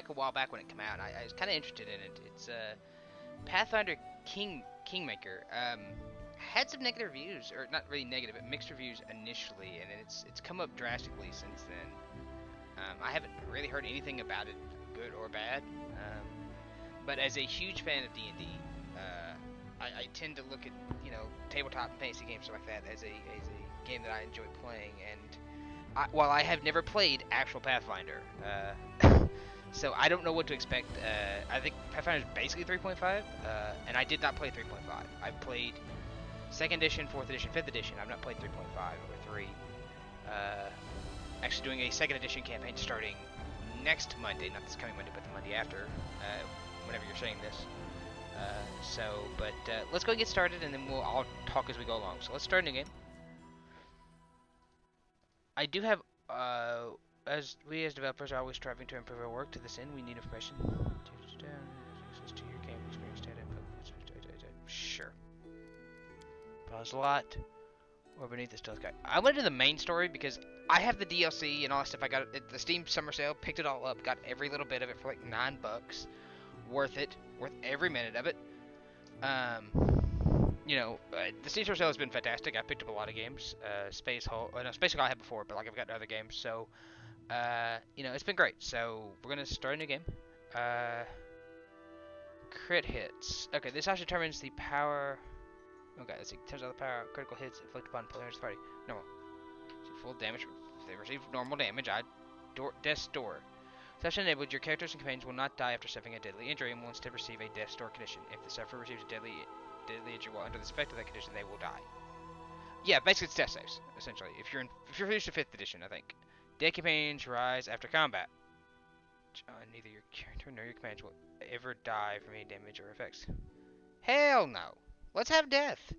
back a while back when it came out. I was kind of interested in it. It's Pathfinder Kingmaker. Had some negative reviews, or not really negative, but mixed reviews initially, and it's come up drastically since then. I haven't really heard anything about it, good or bad. But as a huge fan of D&D, I tend to look at tabletop and fantasy games stuff like that as a game that I enjoy playing. And while I have never played actual Pathfinder, so I don't know what to expect. I think Pathfinder is basically 3.5, and I did not play 3.5. I've played 2nd edition, 4th edition, 5th edition. I've not played 3.5 or 3. Actually doing a 2nd edition campaign starting next Monday, not this coming Monday, but the Monday after, whenever you're saying this. But let's go and get started, and then I'll talk as we go along. So let's start a new game. I do have, as developers are always striving to improve our work. To this end, we need information. Access to your game experience data. Sure. Pause a lot. Or beneath the stealth guide. I went to the main story because I have the DLC and all that stuff. I got it at the Steam summer sale, picked it all up, got every little bit of it for like $9. Worth it. Worth every minute of it. The Steam summer sale has been fantastic. I picked up a lot of games. Space Hulk I had before, but like I've gotten other games. So, it's been great. So we're gonna start a new game. Crit hits. Okay, this actually determines the power. Okay, let's see. Turns out the power critical hits inflict upon players' party. Normal. See full damage. If they receive normal damage, Death's Door. Session enabled, your characters and companions will not die after suffering a deadly injury and will instead receive a Death's Door condition. If the sufferer receives a deadly injury while under the effect of that condition, they will die. Yeah, basically it's death saves, essentially. If you're used to 5th edition, I think. Dead companions rise after combat. Neither your character nor your companions will ever die from any damage or effects. Hell no! Let's have death.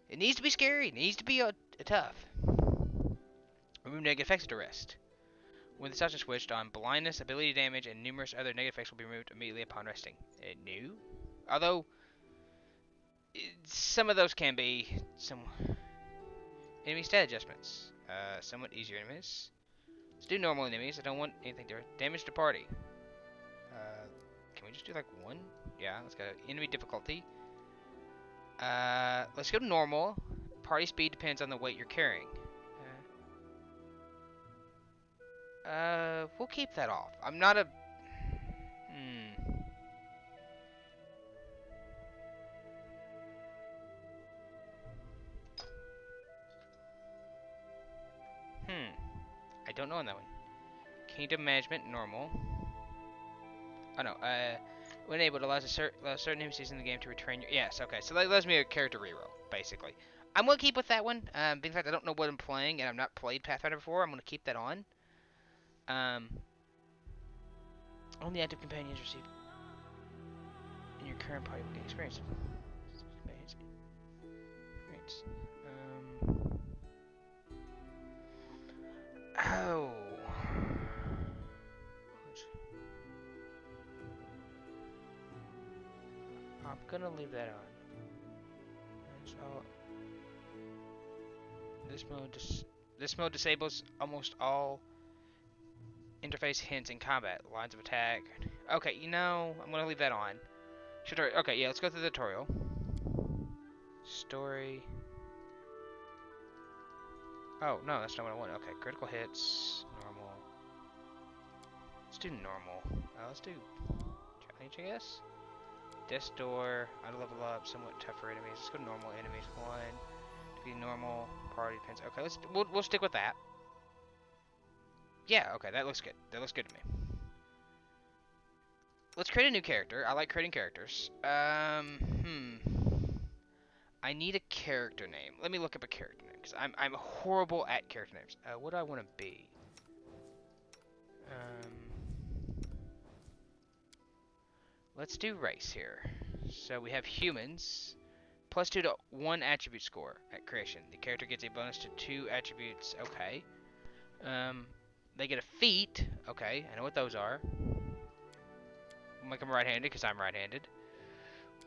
It needs to be scary. It needs to be tough. Remove negative effects to rest. When the option switched on, blindness, ability damage, and numerous other negative effects will be removed immediately upon resting. New? Although, some of those can be some enemy stat adjustments. Somewhat easier enemies. Let's do normal enemies. I don't want anything different. Damage to party. Can we just do like 1? Yeah, let's go enemy difficulty. Let's go to normal. Party speed depends on the weight you're carrying. We'll keep that off. I'm not a... I don't know on that one. Kingdom management, normal. Oh no, when able, it allows certain NPCs in the game to retrain your... Yes, okay, so that allows me a character reroll, basically. I'm going to keep with that one. In fact, I don't know what I'm playing, and I've not played Pathfinder before. I'm going to keep that on. Only active companions received in your current party will gain experience. Oh. I'm gonna leave that on. So this mode disables almost all interface hints in combat, lines of attack. Okay, I'm gonna leave that on. Okay, yeah, let's go through the tutorial. Story. Oh, no, that's not what I want. Okay, critical hits, normal. Let's do normal. Let's do challenge, I guess. Death's Door, auto level up, somewhat tougher enemies. Let's go to normal enemies. 1, to be normal, party depends. Okay, we'll stick with that. Yeah, okay, that looks good. That looks good to me. Let's create a new character. I like creating characters. I need a character name. Let me look up a character name, because I'm horrible at character names. What do I want to be? Let's do race here. So we have humans. +2 to 1 attribute score at creation. The character gets a bonus to 2 attributes. Okay. They get a feat. Okay, I know what those are. Make them right-handed, because I'm right-handed.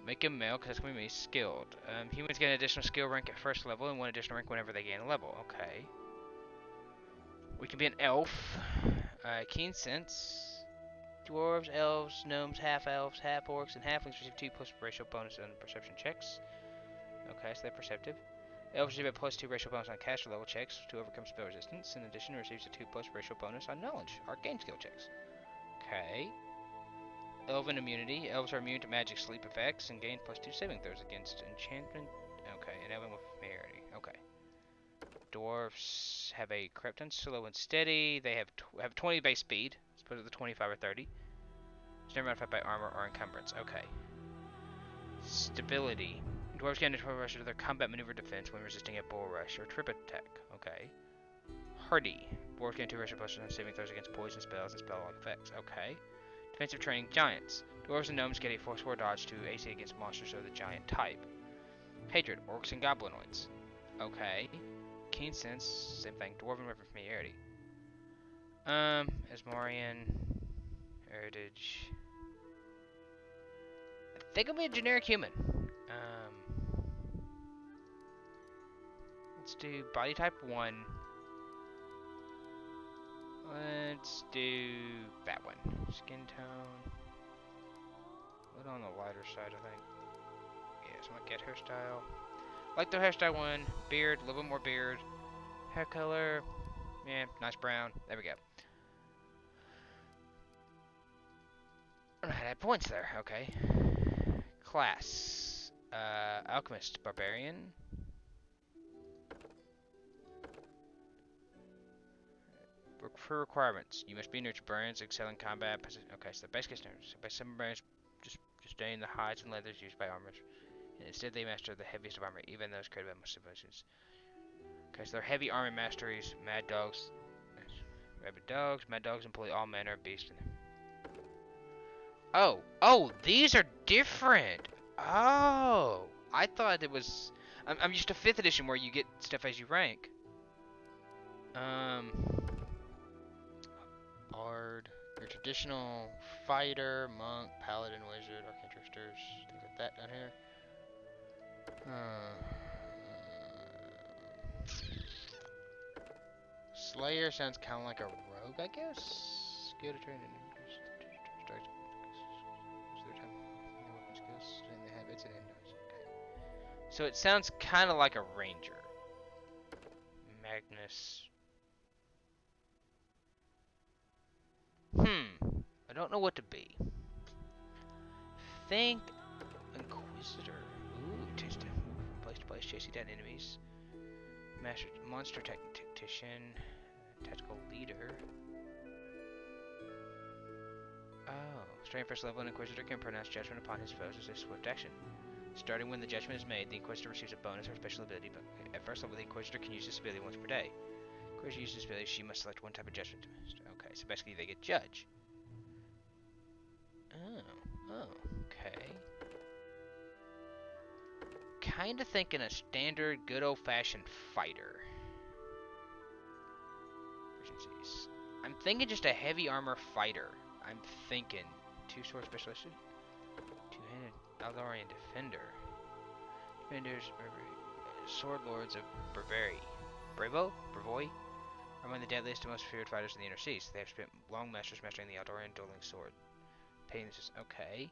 Make him male, because that's going to be me. Skilled. Humans get an additional skill rank at 1st level, and 1 additional rank whenever they gain a level. Okay. We can be an elf. Keen sense. Dwarves, elves, gnomes, half-elves, half-orcs, and halflings receive 2 plus racial bonus on perception checks. Okay, so they're perceptive. Elves receive a plus 2 racial bonus on caster level checks to overcome spell resistance. In addition, receives a 2 plus racial bonus on knowledge, arcane skill checks. Okay. Elven immunity. Elves are immune to magic sleep effects and gain plus 2 saving throws against enchantment. Okay, and elven with familiarity. Okay. Dwarves have a Krypton, slow and steady. They have 20 base speed, as opposed to the 25 or 30. It's never modified by armor or encumbrance. Okay. Stability. Dwarves gain a 12 rush to their combat maneuver defense when resisting a bull rush or trip attack. Okay. Hardy. Dwarves gain 2 rush plus on saving throws against poison spells and spell effects. Okay. Defensive training. Giants. Dwarves and gnomes get a +4 dodge to AC against monsters of the giant type. Hatred. Orcs and goblinoids. Okay. Keen sense. Same thing. Dwarven with familiarity. Asmorian. Heritage. I think I'll be a generic human. Let's do body type 1. Let's do that one. Skin tone. A little on the lighter side, I think. Yeah, so I'm gonna get hairstyle. Like the hairstyle 1. Beard, a little bit more beard. Hair color. Yeah, nice brown. There we go. Alright, I had points there. Okay. Class. Alchemist, Barbarian. For requirements, you must be nurtured barbarians, excel in combat. Okay, so the basic standards. So by some barbarians, just stay in the hides and leathers used by armors. And instead, they master the heaviest of armor, even those created by most civilizations. Okay, so they're heavy armor masteries. Mad dogs, rabid dogs. Mad dogs employ all manner of beasts. Oh, these are different. Oh, I thought it was. I'm used to 5th edition where you get stuff as you rank. Bard, your traditional fighter, monk, paladin, wizard, arcane tricksters, things like that down here. Slayer sounds kind of like a rogue, I guess. Skill to train and increase strike. So it sounds kind of like a ranger. Magnus. I don't know what to be. Think Inquisitor. Ooh, tasty. Place to place, chasing down enemies. Master, monster tactician, tactical leader. Oh, starting first level, an Inquisitor can pronounce judgment upon his foes as a swift action. Starting when the judgment is made, the Inquisitor receives a bonus or special ability, but at first level, the Inquisitor can use this ability once per day. Inquisitor uses this ability, she must select one type of judgment to master. Okay, so basically they get judge. Oh, okay. Kinda thinking a standard, good old-fashioned fighter. Regencies. I'm thinking just a heavy armor fighter. I'm thinking 2-sword specialist, 2-handed Eldorian defender. Defenders, sword lords of Bravoi, are among the deadliest and most feared fighters in the Inner Seas. They have spent long masters mastering the Eldorian dueling sword. Painless, okay.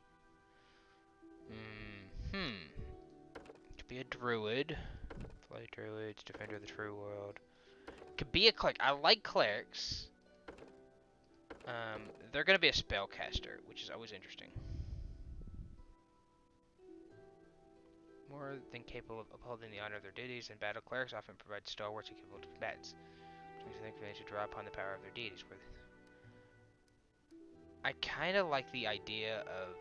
Could be a druid. Play druids, defender of the true world. Could be a cleric. I like clerics. They're gonna be a spellcaster, which is always interesting. More than capable of upholding the honor of their deities in battle, clerics often provide stalwarts and capable combatants, which makes them think they should draw upon the power of their deities. I kind of like the idea of.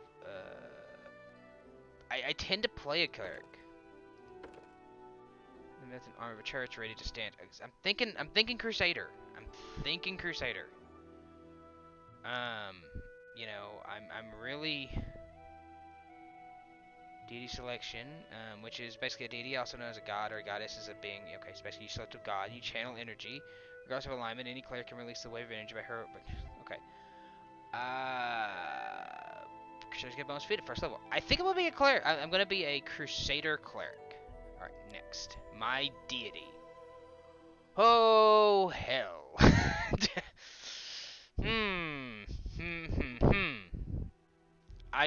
I tend to play a cleric. And that's an arm of a church ready to stand. I'm thinking Crusader. You know, I'm really deity selection, which is basically a deity, also known as a god or a goddess, is a being. Okay, so basically you select a god, you channel energy, regardless of alignment. Any cleric can release the wave of energy by her. Okay. Crusaders get bonus feat at first level. I think I'm gonna be a cleric. I'm gonna be a Crusader cleric. All right, next, my deity. Oh hell.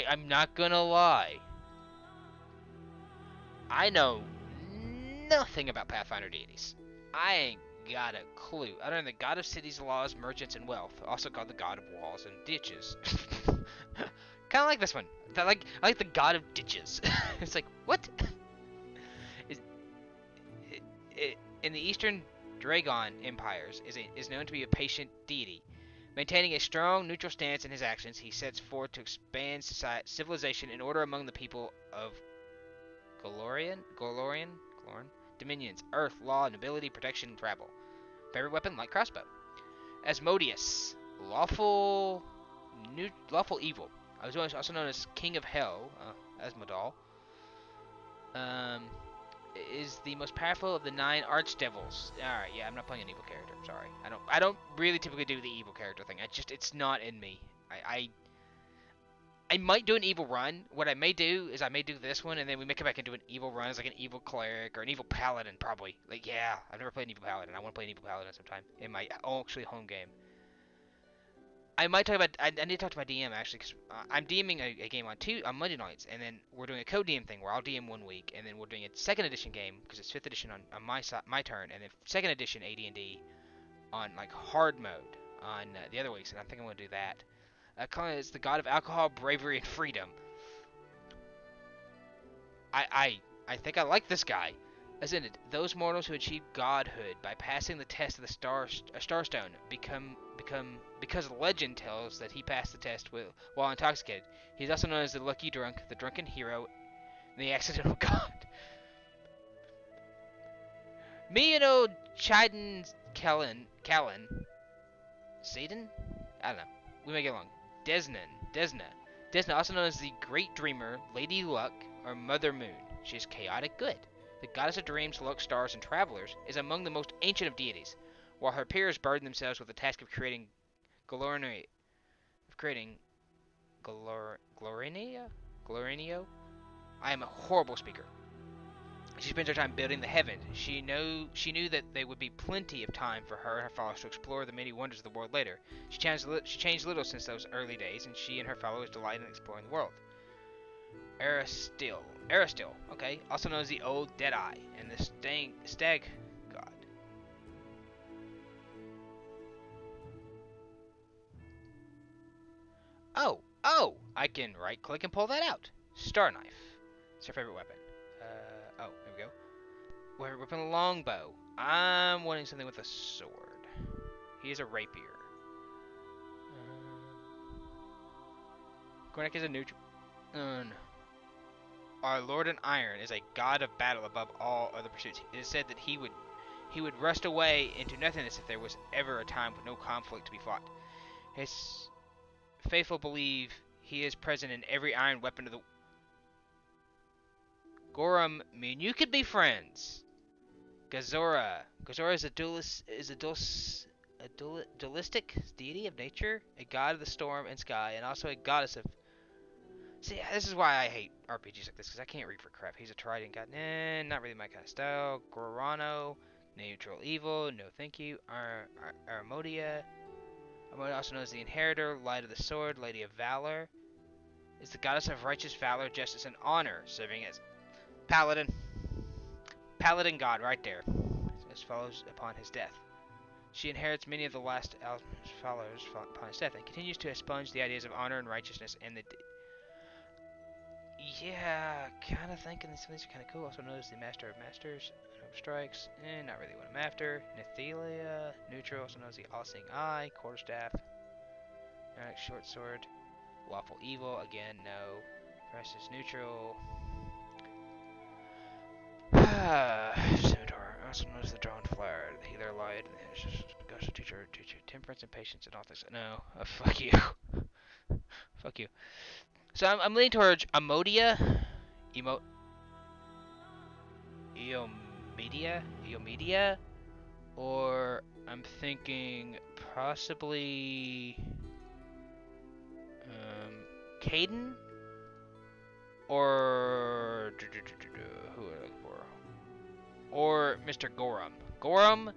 I'm not gonna lie. I know nothing about Pathfinder deities. I ain't got a clue. Other than the god of cities, laws, merchants, and wealth, also called the god of walls and ditches. Kind of like this one. I like the god of ditches. It's like, what? Is, in the Eastern Dragon empires, is known to be a patient deity. Maintaining a strong, neutral stance in his actions, he sets forth to expand civilization and order among the people of Golorian dominions, earth, law, nobility, protection, and travel. Favorite weapon, light crossbow. Asmodeus, lawful evil. I was also known as King of Hell, Asmodal. Um, is the most powerful of the 9 archdevils. All right, yeah, I'm not playing an evil character. I'm sorry. I don't really typically do the evil character thing. It's not in me. I might do an evil run. What I may do is I may do this one, and then we may come back and do an evil run as like an evil cleric or an evil paladin, probably. Like, yeah, I've never played an evil paladin. I want to play an evil paladin sometime in my actually home game. I might talk about. I need to talk to my DM actually, because I'm DMing a game on Monday nights, and then we're doing a co-DM thing where I'll DM one week, and then we're doing a second edition game because it's 5th edition on my turn, and then second edition AD&D on like hard mode on the other weeks, and I think I'm gonna do that. Colin is the god of alcohol, bravery, and freedom. I think I like this guy. As in it, those mortals who achieve godhood by passing the test of the Starstone because legend tells that he passed the test while intoxicated. He's also known as the lucky drunk, the drunken hero, and the accidental god. Me and old Chiden Callan, Satan? I don't know. We may get along. Desna, also known as the Great Dreamer, Lady Luck, or Mother Moon. She is chaotic good. The goddess of dreams, luck, stars, and travelers, is among the most ancient of deities, while her peers burden themselves with the task of creating Glorinio. I am a horrible speaker. She spends her time building the heavens. She knew that there would be plenty of time for her and her followers to explore the many wonders of the world later. She changed little since those early days, and she and her followers delight in exploring the world. Aristil, okay, also known as the Old Deadeye, and the Stag God. Oh, I can right-click and pull that out. Star Knife. It's her favorite weapon. Here we go. Weapon, longbow. I'm wanting something with a sword. He is a rapier. Gornek is a neutral. No. Our Lord in Iron is a god of battle above all other pursuits. It is said that he would rust away into nothingness if there was ever a time with no conflict to be fought. His faithful believe he is present in every iron weapon of the... Gorum, me and you could be friends. Gazora is a dualistic deity of nature, a god of the storm and sky, and also a goddess of... See, this is why I hate RPGs like this, because I can't read for crap. He's a trident god. Not really my kind of style. Gorano, neutral evil, no thank you. Armodia, also known as the Inheritor, Light of the Sword, Lady of Valor, is the goddess of righteous valor, justice, and honor, serving as Paladin. Paladin god right there. As follows upon his death. She inherits many of the last followers upon his death, and continues to expunge the ideas of honor and righteousness and the... Yeah, kind of thinking some of these are kind of cool. Also known as the Master of Masters, Strikes, not really what I'm after. Nethelia, neutral, also known as the All-Seeing Eye, Quarterstaff, Short Sword, Lawful Evil, again, no. Rest is neutral. Scimitar, also known as the Drawn Flower, the Healer Light, Gosh, teacher, Temperance and Patience, and all things. No, fuck you. Fuck you. So I'm leaning towards Amodia, Eomedia, or I'm thinking possibly Caden, or who are I looking for? Or Mr. Gorum,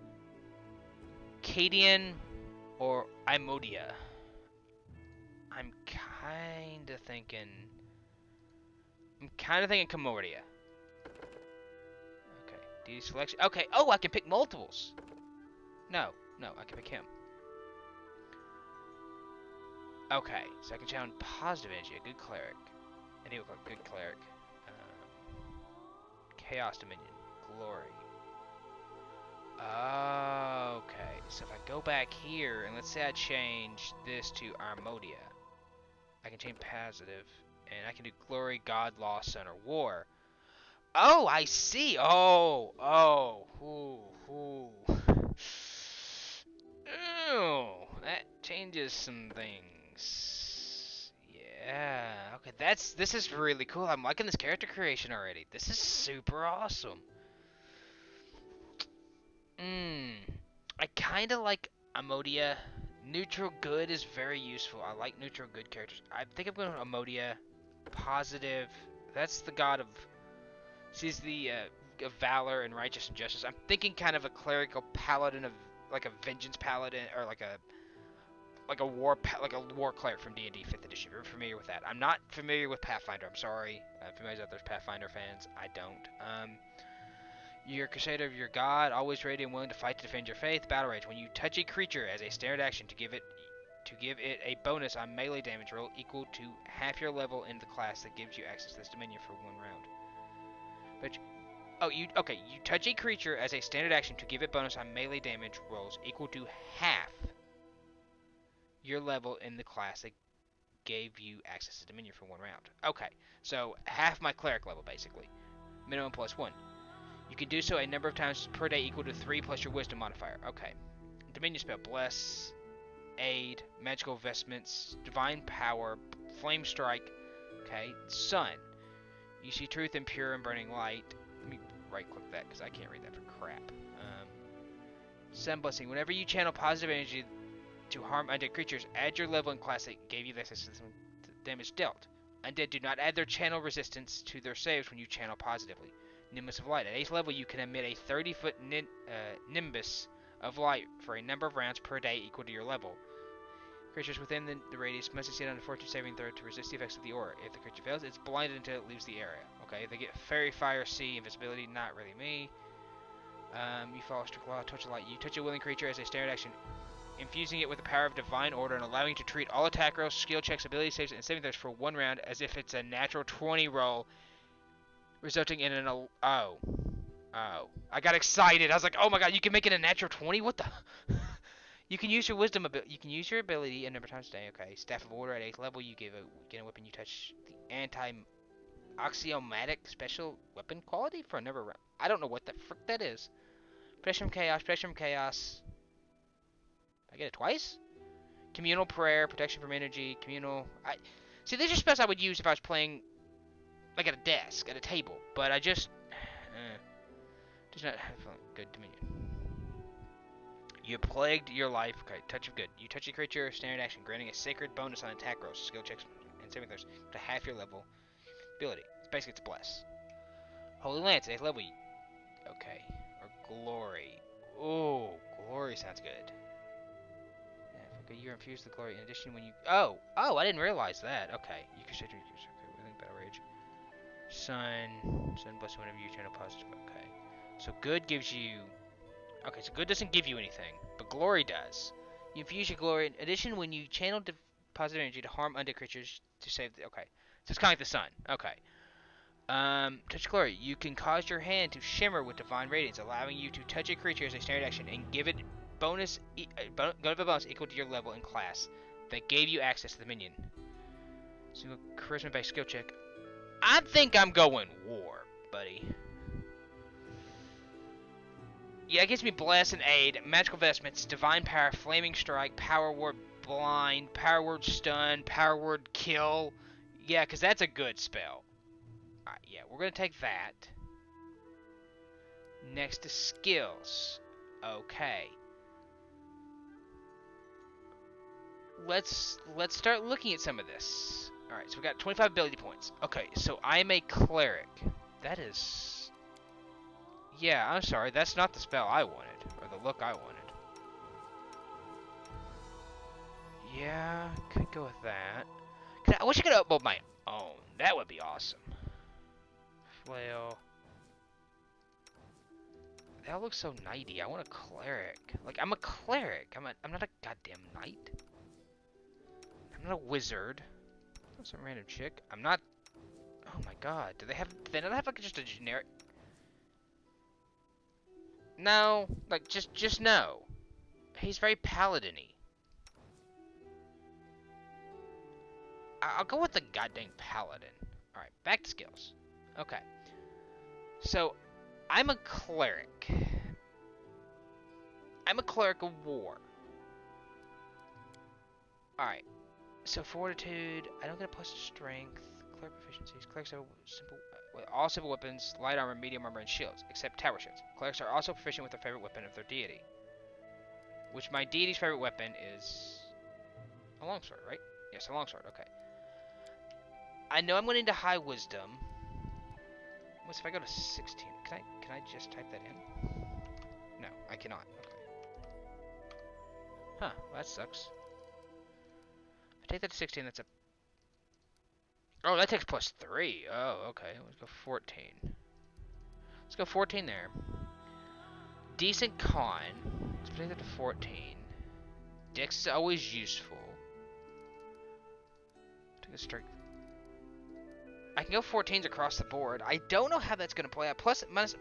Cadian, or Imodia. I'm kind of thinking... Commordia. Okay, deity selection. Okay, oh, I can pick multiples. No, I can pick him. Okay, so I can channel positive energy, a good cleric. I need a good cleric. Chaos Dominion, glory. Okay, so if I go back here, and let's say I change this to Armodia, I can change positive, and I can do glory, God, law, sun, or war. Oh, I see. Oh, ooh. Ew, that changes some things. Yeah, okay, this is really cool. I'm liking this character creation already. This is super awesome. I kind of like Amodia. Neutral good is very useful. I like neutral good characters. I think I'm going to Amodia. Positive. That's the god of... She's the of valor and righteous and justice. I'm thinking kind of a clerical paladin of... Like a vengeance paladin, or like a war cleric from D&D 5th edition. You're familiar with that. I'm not familiar with Pathfinder. I'm sorry. If anybody's out there's Pathfinder fans, I don't. You're a crusader of your god, always ready and willing to fight to defend your faith. Battle rage. When you touch a creature as a standard action to give it a bonus on melee damage roll equal to half your level in the class that gives you access to this dominion for 1 round. But you touch a creature as a standard action to give it bonus on melee damage rolls equal to half your level in the class that gave you access to dominion for 1 round. Okay, so half my cleric level basically. Minimum +1. You can do so a number of times per day equal to 3 plus your wisdom modifier. Okay. Dominion spell. Bless, aid, magical vestments, divine power, flame strike. Okay. Sun. You see truth and pure and burning light. Let me right click that because I can't read that for crap. Sun blessing. Whenever you channel positive energy to harm undead creatures, add your level in class that gave you the damage dealt. Undead do not add their channel resistance to their saves when you channel positively. Nimbus of Light. At 8th level, you can emit a 30-foot nimbus of light for a number of rounds per day equal to your level. Creatures within the radius must succeed on a fortune saving throw to resist the effects of the aura. If the creature fails, it's blinded until it leaves the area. Okay, they get Fairy, Fire, Sea, Invisibility. Not really me. You follow strict law, touch of light. You touch a willing creature as a standard action, infusing it with the power of divine order and allowing you to treat all attack rolls, skill checks, ability saves, and saving throws for 1 round as if it's a natural 20 roll, resulting in an I got excited. I was like, "Oh my god, you can make it a natural 20? What the?" You can use your wisdom ability. You can use your ability a number of times a day. Okay. Staff of Order at 8th level, you get a weapon you touch the axiomatic special weapon quality for a number of rounds. I don't know what the frick that is. Protection from chaos. I get it twice? Communal prayer, protection from energy, communal. See, these are spells I would use if I was playing like at a desk, at a table, but I just does not have good dominion. You plagued your life. Okay, touch of good. You touch a creature, standard action, granting a sacred bonus on attack rolls, skill checks, and saving throws to half your level ability. Basically, it's bless. Holy Lance, 8th level. Okay, or glory. Oh, glory sounds good. You infuse the glory in addition when you... Oh, I didn't realize that. Okay, you can set your... Okay, within battle rage. Sun bless whenever you channel positive. Okay. So good gives you... Okay, so good doesn't give you anything, but glory does. You infuse your glory in addition when you channel positive energy to harm undead creatures to save the... Okay. So it's kind of like the sun. Okay. Touch glory. You can cause your hand to shimmer with divine radiance, allowing you to touch a creature as a standard action and give it bonus equal to your level in class that gave you access to the minion. Single charisma based skill check. I think I'm going war, buddy. Yeah, it gives me bless and aid, magical vestments, divine power, flaming strike, power word blind, power word stun, power word kill. Yeah, because that's a good spell. Alright, yeah, we're gonna take that. Next to skills. Okay. Let's start looking at some of this. Alright, so we got 25 ability points. Okay, so I'm a cleric. That is... Yeah, I'm sorry, that's not the spell I wanted, or the look I wanted. Yeah, could go with that. I wish I could upload my own. That would be awesome. Flail. That looks so knighty. I want a cleric. Like, I'm a cleric. I'm not a goddamn knight. I'm not a wizard. Not some random chick. I'm not. Oh my god. Do they not have like just a generic? No. Like just no. He's very paladin-y. I'll go with the goddamn paladin. All right, back to skills. Okay. So, I'm a cleric. I'm a cleric of war. Alright. So, fortitude. I don't get a plus to strength. Cleric proficiencies. Clerics are simple. With all simple weapons, light armor, medium armor, and shields, except tower shields. Clerics are also proficient with their favorite weapon of their deity. Which my deity's favorite weapon is a longsword, right? Yes, a longsword. Okay. I know I'm going into high wisdom. What's if I go to 16? Can I just type that in? No, I cannot. Okay. Huh, well, that sucks. If I take that to 16, that's a... Oh, that takes plus 3. Oh, okay. Let's go 14. Let's go 14 there. Decent con. Let's take that to 14. Dex is always useful. Take a strength. I can go 14s across the board. I don't know how that's going to play out. Plus, minus,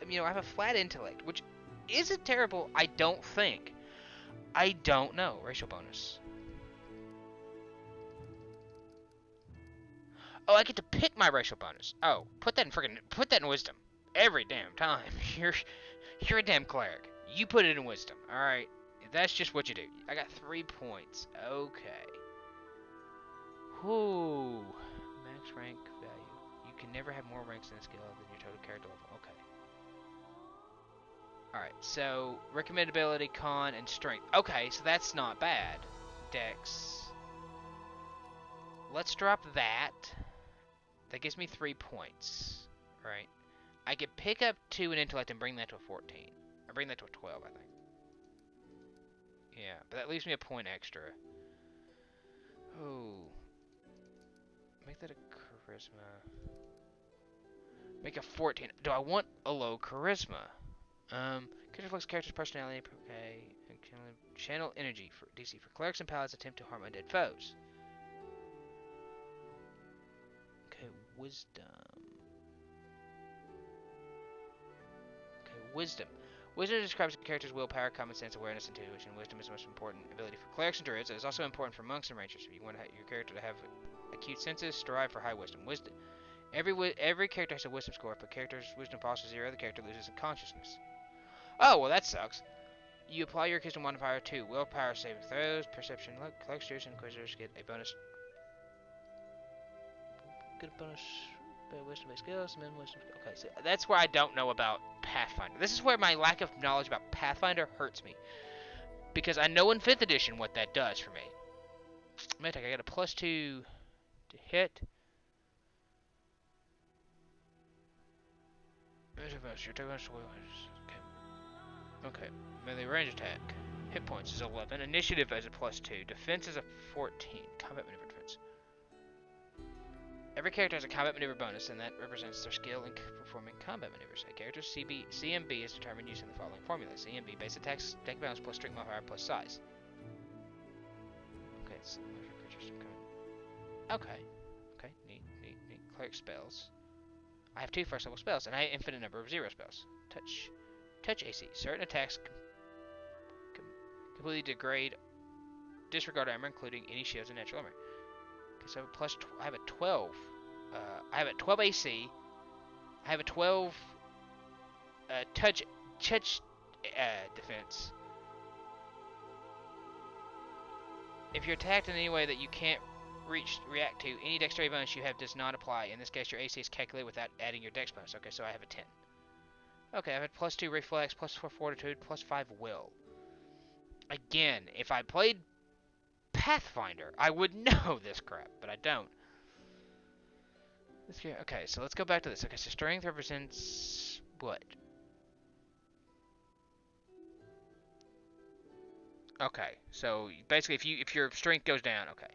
you know, I have a flat intellect, which isn't terrible, I don't think. I don't know. Racial bonus. Oh, I get to pick my racial bonus. Oh, put that in wisdom. Every damn time. You're a damn cleric. You put it in wisdom. All right. That's just what you do. I got 3 points. Okay. Whoo. Max rank value. You can never have more ranks in a skill than your total character level. Okay. Alright, so recommended ability, con, and strength. Okay, so that's not bad. Dex. Let's drop that. That gives me 3 points. Right. I could pick up 2 in intellect and bring that to a 14. Or bring that to a 12, I think. Yeah, but that leaves me a point extra. Oh. Make that a charisma. Make a 14. Do I want a low charisma? Character reflects character's personality. Okay. And channel energy for DC for clerics and paladins attempt to harm undead foes. Okay, wisdom. Okay, wisdom. Wisdom describes a character's willpower, common sense, awareness, and intuition. Wisdom is the most important ability for clerics and druids. It is also important for monks and rangers. If you want your character to have acute senses, strive for high wisdom. Every character has a wisdom score. If a character's wisdom falls to 0, the character loses consciousness. Oh, well, that sucks. You apply your wisdom modifier to willpower saving throws, perception, luck, clerics, druids, and inquisitors get a bonus. Get a bonus. Wisdom-based skills, and then wisdom. Okay, so that's where I don't know about Pathfinder. This is where my lack of knowledge about Pathfinder hurts me, because I know in 5th edition what that does for me. Medtech, I got a +2 to hit. Okay. Melee range attack. Hit points is 11. Initiative is a +2. Defense is a 14. Combat maneuver defense. Every character has a combat maneuver bonus, and that represents their skill in performing combat maneuvers. A character's CMB is determined using the following formula. CMB, base attacks, deck balance plus strength modifier plus size. Okay, so okay. Okay, neat. Cleric spells. I have 2 first level spells, and I have an infinite number of 0 spells. Touch AC. Certain attacks completely disregard armor, including any shields and natural armor. Okay, so I have a 12. I have a 12 AC. I have a 12 touch defense. If you're attacked in any way that you can't react to, any dexterity bonus you have does not apply. In this case, your AC is calculated without adding your dex bonus. Okay, so I have a 10. Okay, I have a +2 reflex, +4 fortitude, +5 will. Again, if I played Pathfinder, I would know this crap, but I don't. Okay, so let's go back to this. Okay, so strength represents what? Okay, so basically if your strength goes down, okay.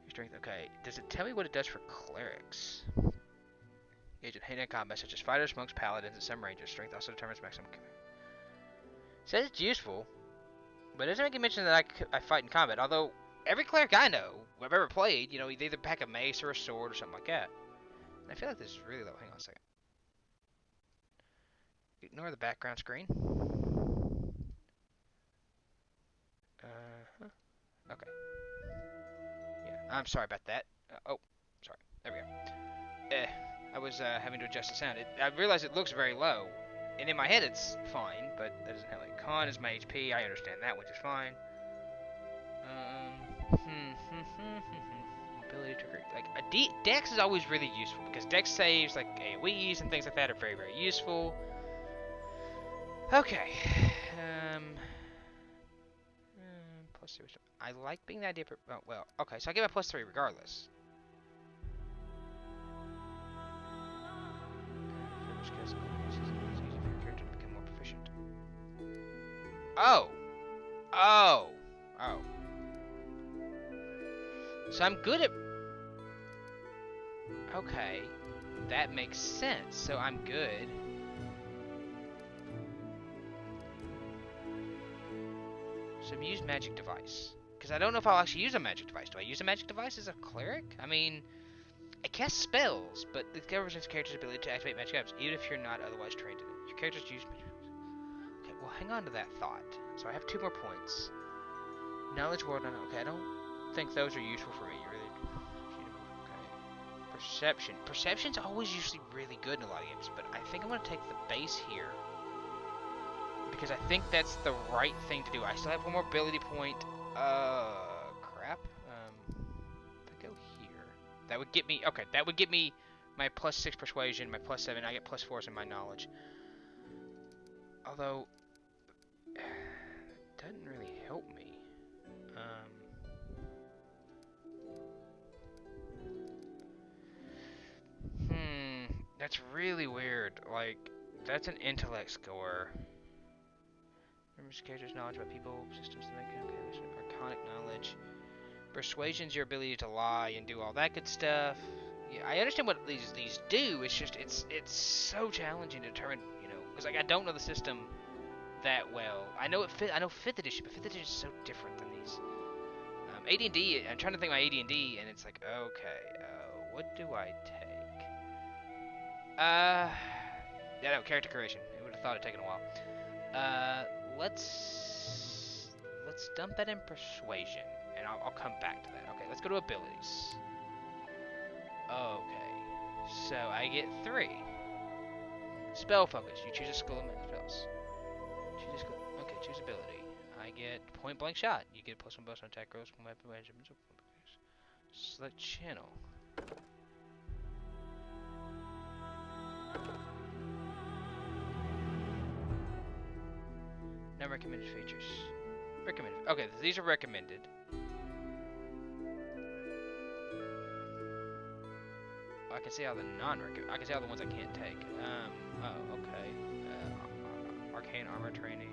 Your Strength. Okay. Does it tell me what it does for clerics? Engage in hand-to-hand combat, such as fighters, monks, paladins, and some rangers. Strength also determines maximum. Says it's useful, but it doesn't make it mention that I fight in combat. Although every cleric I know, I've ever played, you know, they either pack a mace or a sword or something like that. And I feel like this is really low. Hang on a second. Ignore the background screen. Okay. Yeah, I'm sorry about that. Oh, sorry. There we go. I was having to adjust the sound. I realize it looks very low, and in my head it's fine, but that doesn't have like con is my HP. I understand that, which is fine. Ability to like Dex is always really useful because Dex saves like AoEs and things like that are very very useful. Okay. Plus 3. I like being the idea. Oh, well, okay, so I get my plus 3 regardless. Oh! Oh! Oh. So I'm good at... Okay. That makes sense. So I'm good. So use magic device. Because I don't know if I'll actually use a magic device. Do I use a magic device as a cleric? I mean... I cast spells, but it represents a character's ability to activate magic items, even if you're not otherwise trained in it. Your characters use magic items. Okay, well, hang on to that thought. So I have 2 more points. Knowledge word on. Okay, I don't think those are useful for me. Really. Okay. Perception. Perception's always usually really good in a lot of games, but I think I'm gonna take the base here because I think that's the right thing to do. I still have 1 more ability point. Crap. If I go here, that would get me. Okay, that would get me my plus 6 persuasion, my plus 7. I get plus 4s in my knowledge. Although, it doesn't really help me. That's really weird. Like, that's an intellect score. Remember character's knowledge about people, systems to make it. Okay, arcanic knowledge. Persuasion's your ability to lie and do all that good stuff. Yeah, I understand what these do. It's just it's so challenging to determine, you know, because like I don't know the system that well. I know I know 5th edition, but 5th edition is so different than these. AD&D. I'm trying to think of my AD&D, and it's like, okay, what do I take? Yeah, no, character creation. It would have thought it'd taken a while. Let's dump that in persuasion, and I'll come back to that. Okay, let's go to abilities. Okay, so I get 3. Spell focus. You choose a school of spells. Choose a school. Okay, choose ability. I get point blank shot. You get +1 bonus on attack rolls from weapon management. Select channel. No recommended features. Recommended. Okay, these are recommended. I can see all the non-recommended. I can see all the ones I can't take. Oh, okay. Arcane armor training.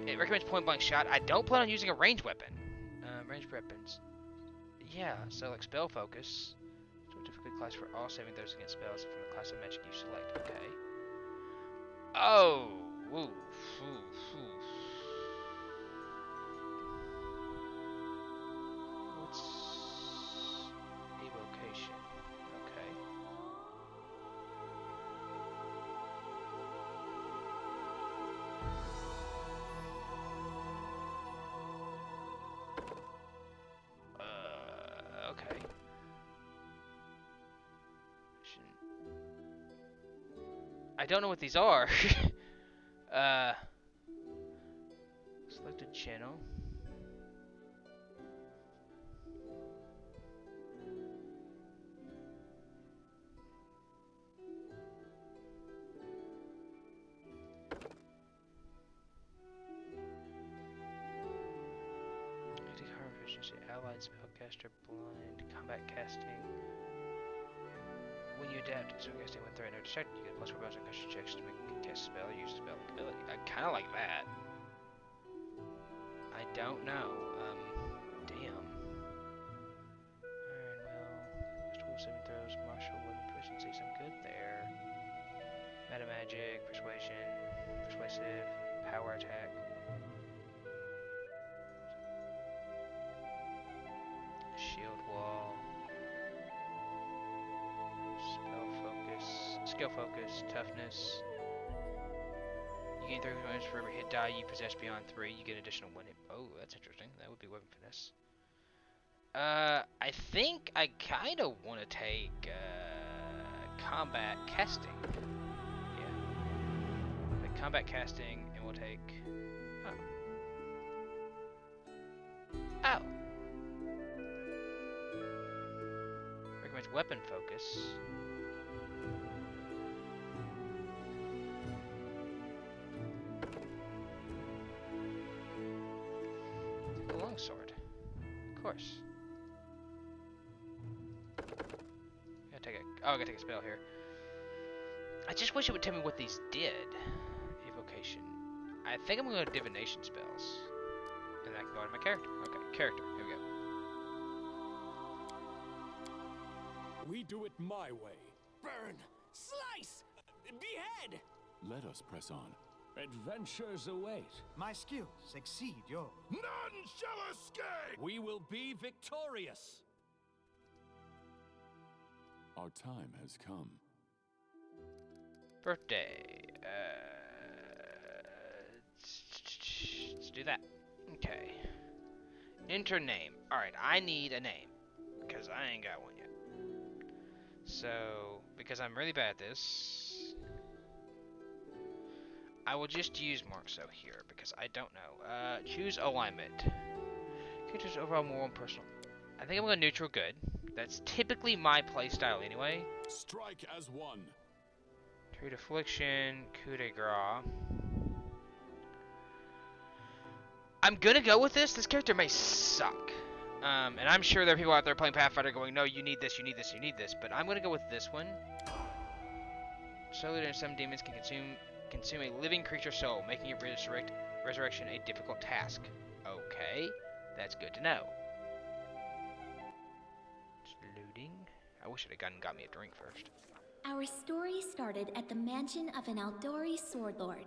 It recommends point blank shot. I don't plan on using a ranged weapon. Ranged weapons. Yeah, so like spell focus. So difficulty class for all saving throws against spells from the class of magic you select. Okay. Oh. Ooh. What's evocation? Okay. Okay. I don't know what these are. Select a channel. Allied spellcaster, blind, combat casting. When you adapt to spellcasting when threatened or distracted, you get +4 bonus on concussion checks to make a cast spell or use spell ability. I kind of like that. I don't know. Damn. Meta magic, persuasion, persuasive, power attack. Shield wall. Spell focus. Skill focus. Toughness. You gain 3 points for every hit die you possess beyond 3. You get an additional 1 hit. Oh, that's interesting. That would be weapon finesse. I think I kind of want to take combat casting. Yeah. Like combat casting, and we'll take. Oh. Oh. Recommends weapon focus. Take a longsword. Of course. I gotta take a spell here. I just wish it would tell me what these did. Evocation. I think I'm gonna go to divination spells. And I can go to my character. Okay, character. Here we go. We do it my way. Burn! Slice! Behead! Let us press on. Adventures await. My skills exceed yours. None shall escape! We will be victorious! Our time has come. Birthday. Let's do that. Okay. Enter name. Alright, I need a name. Because I ain't got one yet. So, because I'm really bad at this, I will just use Markso here, because I don't know. Choose alignment. Character's overall moral and personal. I think I'm going to neutral good. That's typically my playstyle anyway. Strike as one. True affliction, coup de grace. I'm gonna go with this. This character may suck. And I'm sure there are people out there playing Pathfinder going, no, you need this, you need this, you need this. But I'm gonna go with this one. Slowly, some demons can consume a living creature's soul, making it resurrection a difficult task. Okay, that's good to know. Looting. I wish it had got me a drink first. Our story started at the mansion of an Aldori sword lord.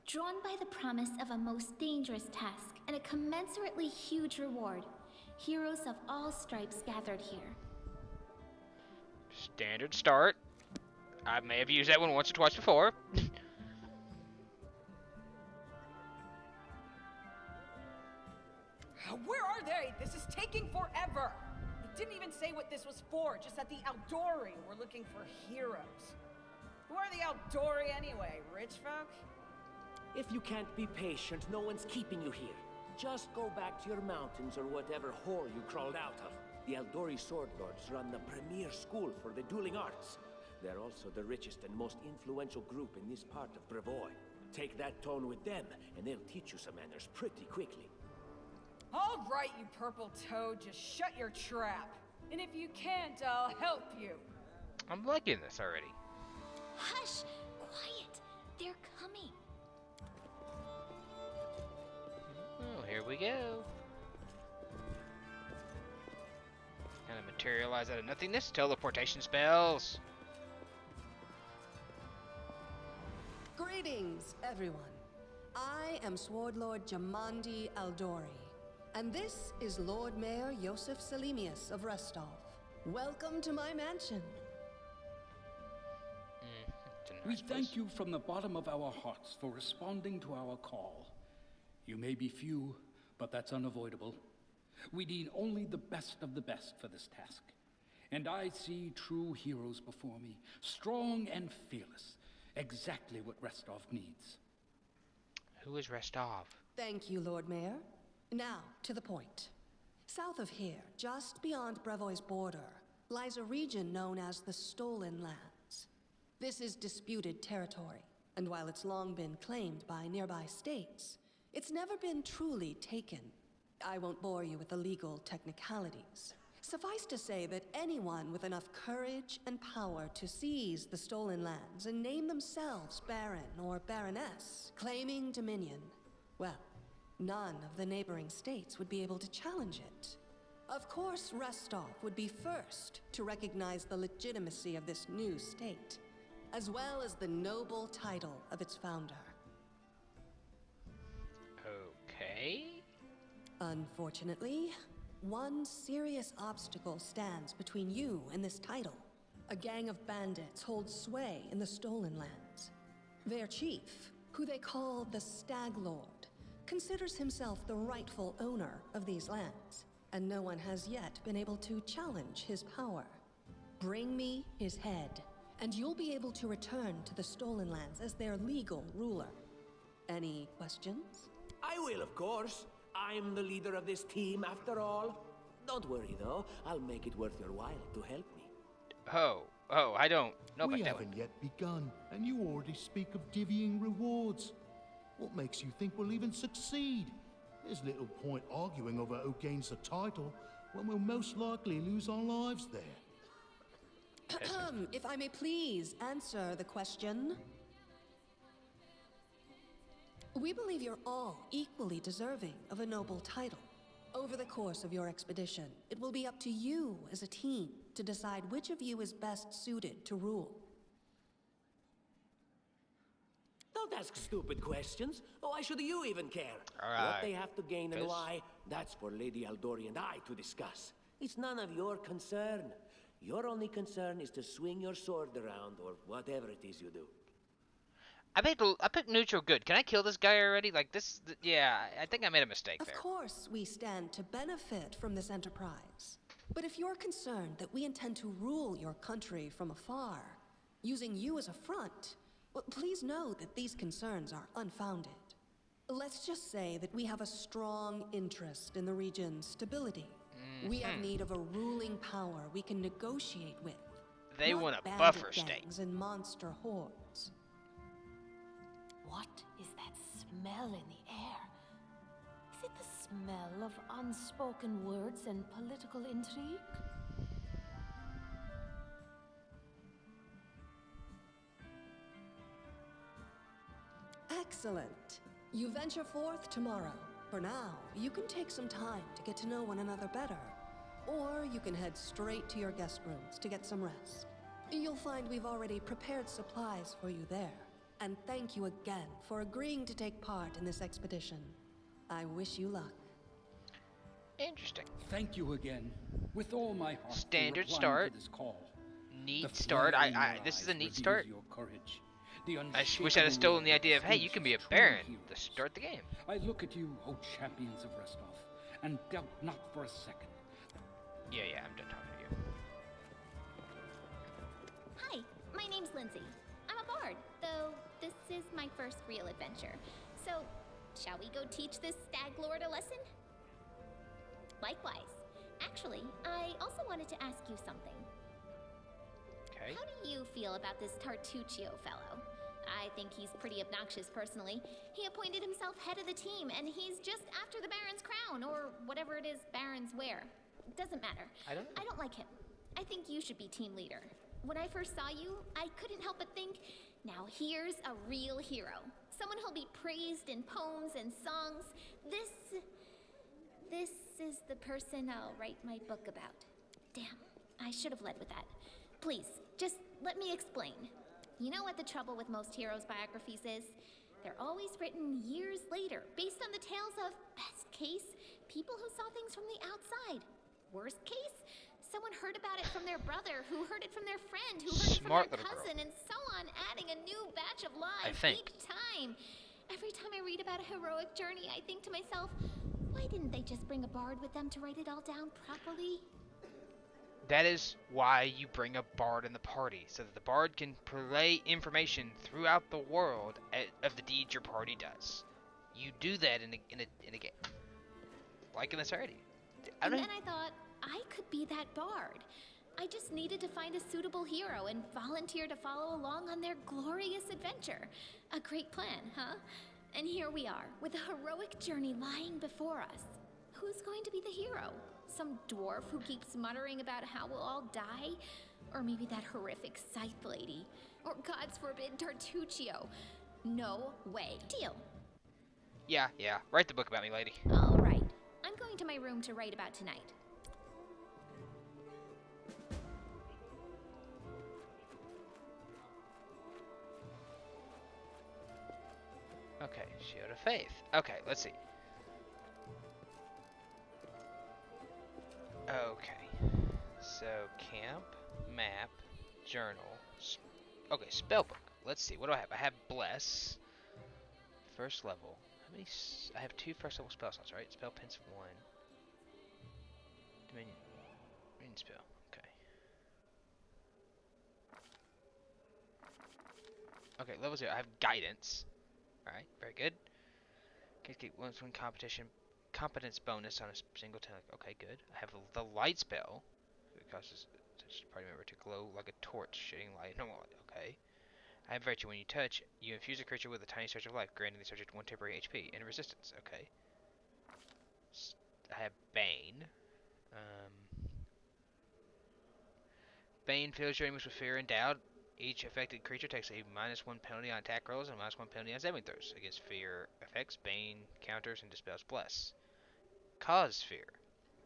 Drawn by the promise of a most dangerous task and a commensurately huge reward, heroes of all stripes gathered here. Standard start. I may have used that one once or twice before. Where are they? This is taking forever. They didn't even say what this was for, just that the Aldori were looking for heroes. Who are the Aldori anyway? Rich folk? If you can't be patient, no one's keeping you here. Just go back to your mountains or whatever hole you crawled out of. The Aldori Sword Lords run the premier school for the dueling arts. They're also the richest and most influential group in this part of Brevoy. Take that tone with them, and they'll teach you some manners pretty quickly. All right, you purple toad, just shut your trap. And if you can't, I'll help you. I'm liking this already. Hush! Quiet! They're coming. Oh, here we go. Kind of materialize out of nothingness. Teleportation spells. Greetings, everyone. I am Sword Lord Jamandi Aldori, and this is Lord Mayor Yosef Selimius of Restov. Welcome to my mansion. We thank you from the bottom of our hearts for responding to our call. You may be few, but that's unavoidable. We need only the best of the best for this task. And I see true heroes before me, strong and fearless, exactly what Restov needs. Who is Restov? Thank you, Lord Mayor. Now, to the point. South of here, just beyond Brevoy's border, lies a region known as the Stolen Lands. This is disputed territory, and while it's long been claimed by nearby states, it's never been truly taken. I won't bore you with the legal technicalities. Suffice to say that anyone with enough courage and power to seize the stolen lands and name themselves Baron or Baroness, claiming dominion, well, none of the neighboring states would be able to challenge it. Of course, Restov would be first to recognize the legitimacy of this new state. as well as the noble title of its founder. Okay. Unfortunately, one serious obstacle stands between you and this title. A gang of bandits holds sway in the Stolen Lands. Their chief, who they call the Stag Lord, considers himself the rightful owner of these lands, and no one has yet been able to challenge his power. Bring me his head, and you'll be able to return to the Stolen Lands as their legal ruler. Any questions? I will, of course. I'm the leader of this team, after all. Don't worry, though. I'll make it worth your while to help me. Oh, I don't know about We that haven't one. yet begun, and you already speak of divvying rewards. What makes you think we'll even succeed? There's little point arguing over who gains the title when we'll most likely lose our lives there. If I may please answer the question. We believe you're all equally deserving of a noble title. Over the course of your expedition, it will be up to you as a team to decide which of you is best suited to rule. Don't ask stupid questions. Why should you even care? All What right. they have to gain and Fizz. why, that's for Lady Aldori and I to discuss. It's none of your concern. Your only concern is to swing your sword around, or whatever it is you do. I picked neutral good. Can I kill this guy already? Like this? Yeah, I think I made a mistake Of there. course, we stand to benefit from this enterprise. But if you're concerned that we intend to rule your country from afar, using you as a front, well, please know that these concerns are unfounded. Let's just say that we have a strong interest in the region's stability. We have need of a ruling power we can negotiate with. They not want a bandit buffer state. gangs and monster hordes. What is that smell in the air? Is it the smell of unspoken words and political intrigue? Excellent. You venture forth tomorrow. For now, you can take some time to get to know one another better. Or you can head straight to your guest rooms to get some rest. You'll find we've already prepared supplies for you there. And thank you again for agreeing to take part in this expedition. I wish you luck. Interesting. Thank you again, with all my heart. for Standard replying start. To this call. Neat The start. flare in your This is a eyes neat reveals start. Your courage. The I wish I'd have unshakable stolen the will idea of, hey, you can be a distinguishes true baron heroes. to start the game. I look at you, O champions of Restov, and doubt not for a second. Yeah, I'm done talking to you. Hi, my name's Lindsay. I'm a bard, though this is my first real adventure. So, shall we go teach this stag lord a lesson? Likewise. Actually, I also wanted to ask you something. Okay. How do you feel about this Tartuccio fellow? I think he's pretty obnoxious personally. He appointed himself head of the team, and he's just after the Baron's crown, or whatever it is barons wear. Doesn't matter. I don't know. I don't like him. I think you should be team leader. When I first saw you, I couldn't help but think, now here's a real hero. Someone who'll be praised in poems and songs. This is the person I'll write my book about. Damn, I should have led with that. Please, just let me explain. You know what the trouble with most heroes' biographies is? They're always written years later, based on the tales of, best case, people who saw things from the outside. Worst case, someone heard about it from their brother, who heard it from their friend, who heard Smart it from their little girl. cousin, and so on, adding a new batch of lies think. each time. Every time I read about a heroic journey, I think to myself, why didn't they just bring a bard with them to write it all down properly? That is why you bring a bard in the party, so that the bard can relay information throughout the world of the deeds your party does. You do that in a game. Like in this already. And then I thought, I could be that bard. I just needed to find a suitable hero and volunteer to follow along on their glorious adventure. A great plan, huh? And here we are, with a heroic journey lying before us. Who's going to be the hero? Some dwarf who keeps muttering about how we'll all die? Or maybe that horrific scythe lady? Or, God's forbid, Tartuccio? No way. Deal. Yeah. Write the book about me, lady. All right. I'm going to my room to write about tonight. Okay, Shield of Faith. Okay, let's see. Okay. So, camp, map, journal. Okay, spellbook. Let's see. What do I have? I have Bless. First level. How many? I have 2 first level spell slots, right? Spell Pensive 1. Dominion. Dominion spell. Okay. Okay, level 0. I have Guidance. Alright, very good. Get once one competence bonus on a single attack. Okay, good. I have the light spell. It causes touch party member to glow like a torch, shooting light. Normal light. Okay. I have virtue. When you touch, you infuse a creature with a tiny surge of life, granting the subject 1 temporary HP and resistance. Okay. I have Bane. Bane fills your enemies with fear and doubt. Each affected creature takes a -1 penalty on attack rolls and a -1 penalty on saving throws. Against fear effects, Bane counters and dispels Bless. Cause fear.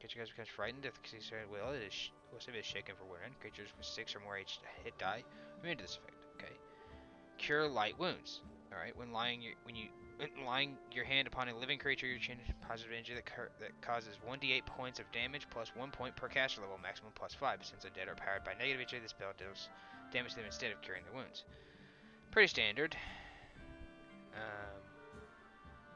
Creature becomes frightened if the creature's will is shaken for 1 round. Creatures with 6 or more hit die immune to this effect. Okay. Cure light wounds. All right. When laying your hand upon a living creature, you change positive energy that causes 1d8 points of damage plus 1 point per caster level, maximum +5. Since they're dead or powered by negative energy, the spell deals damage to them instead of curing their wounds. Pretty standard.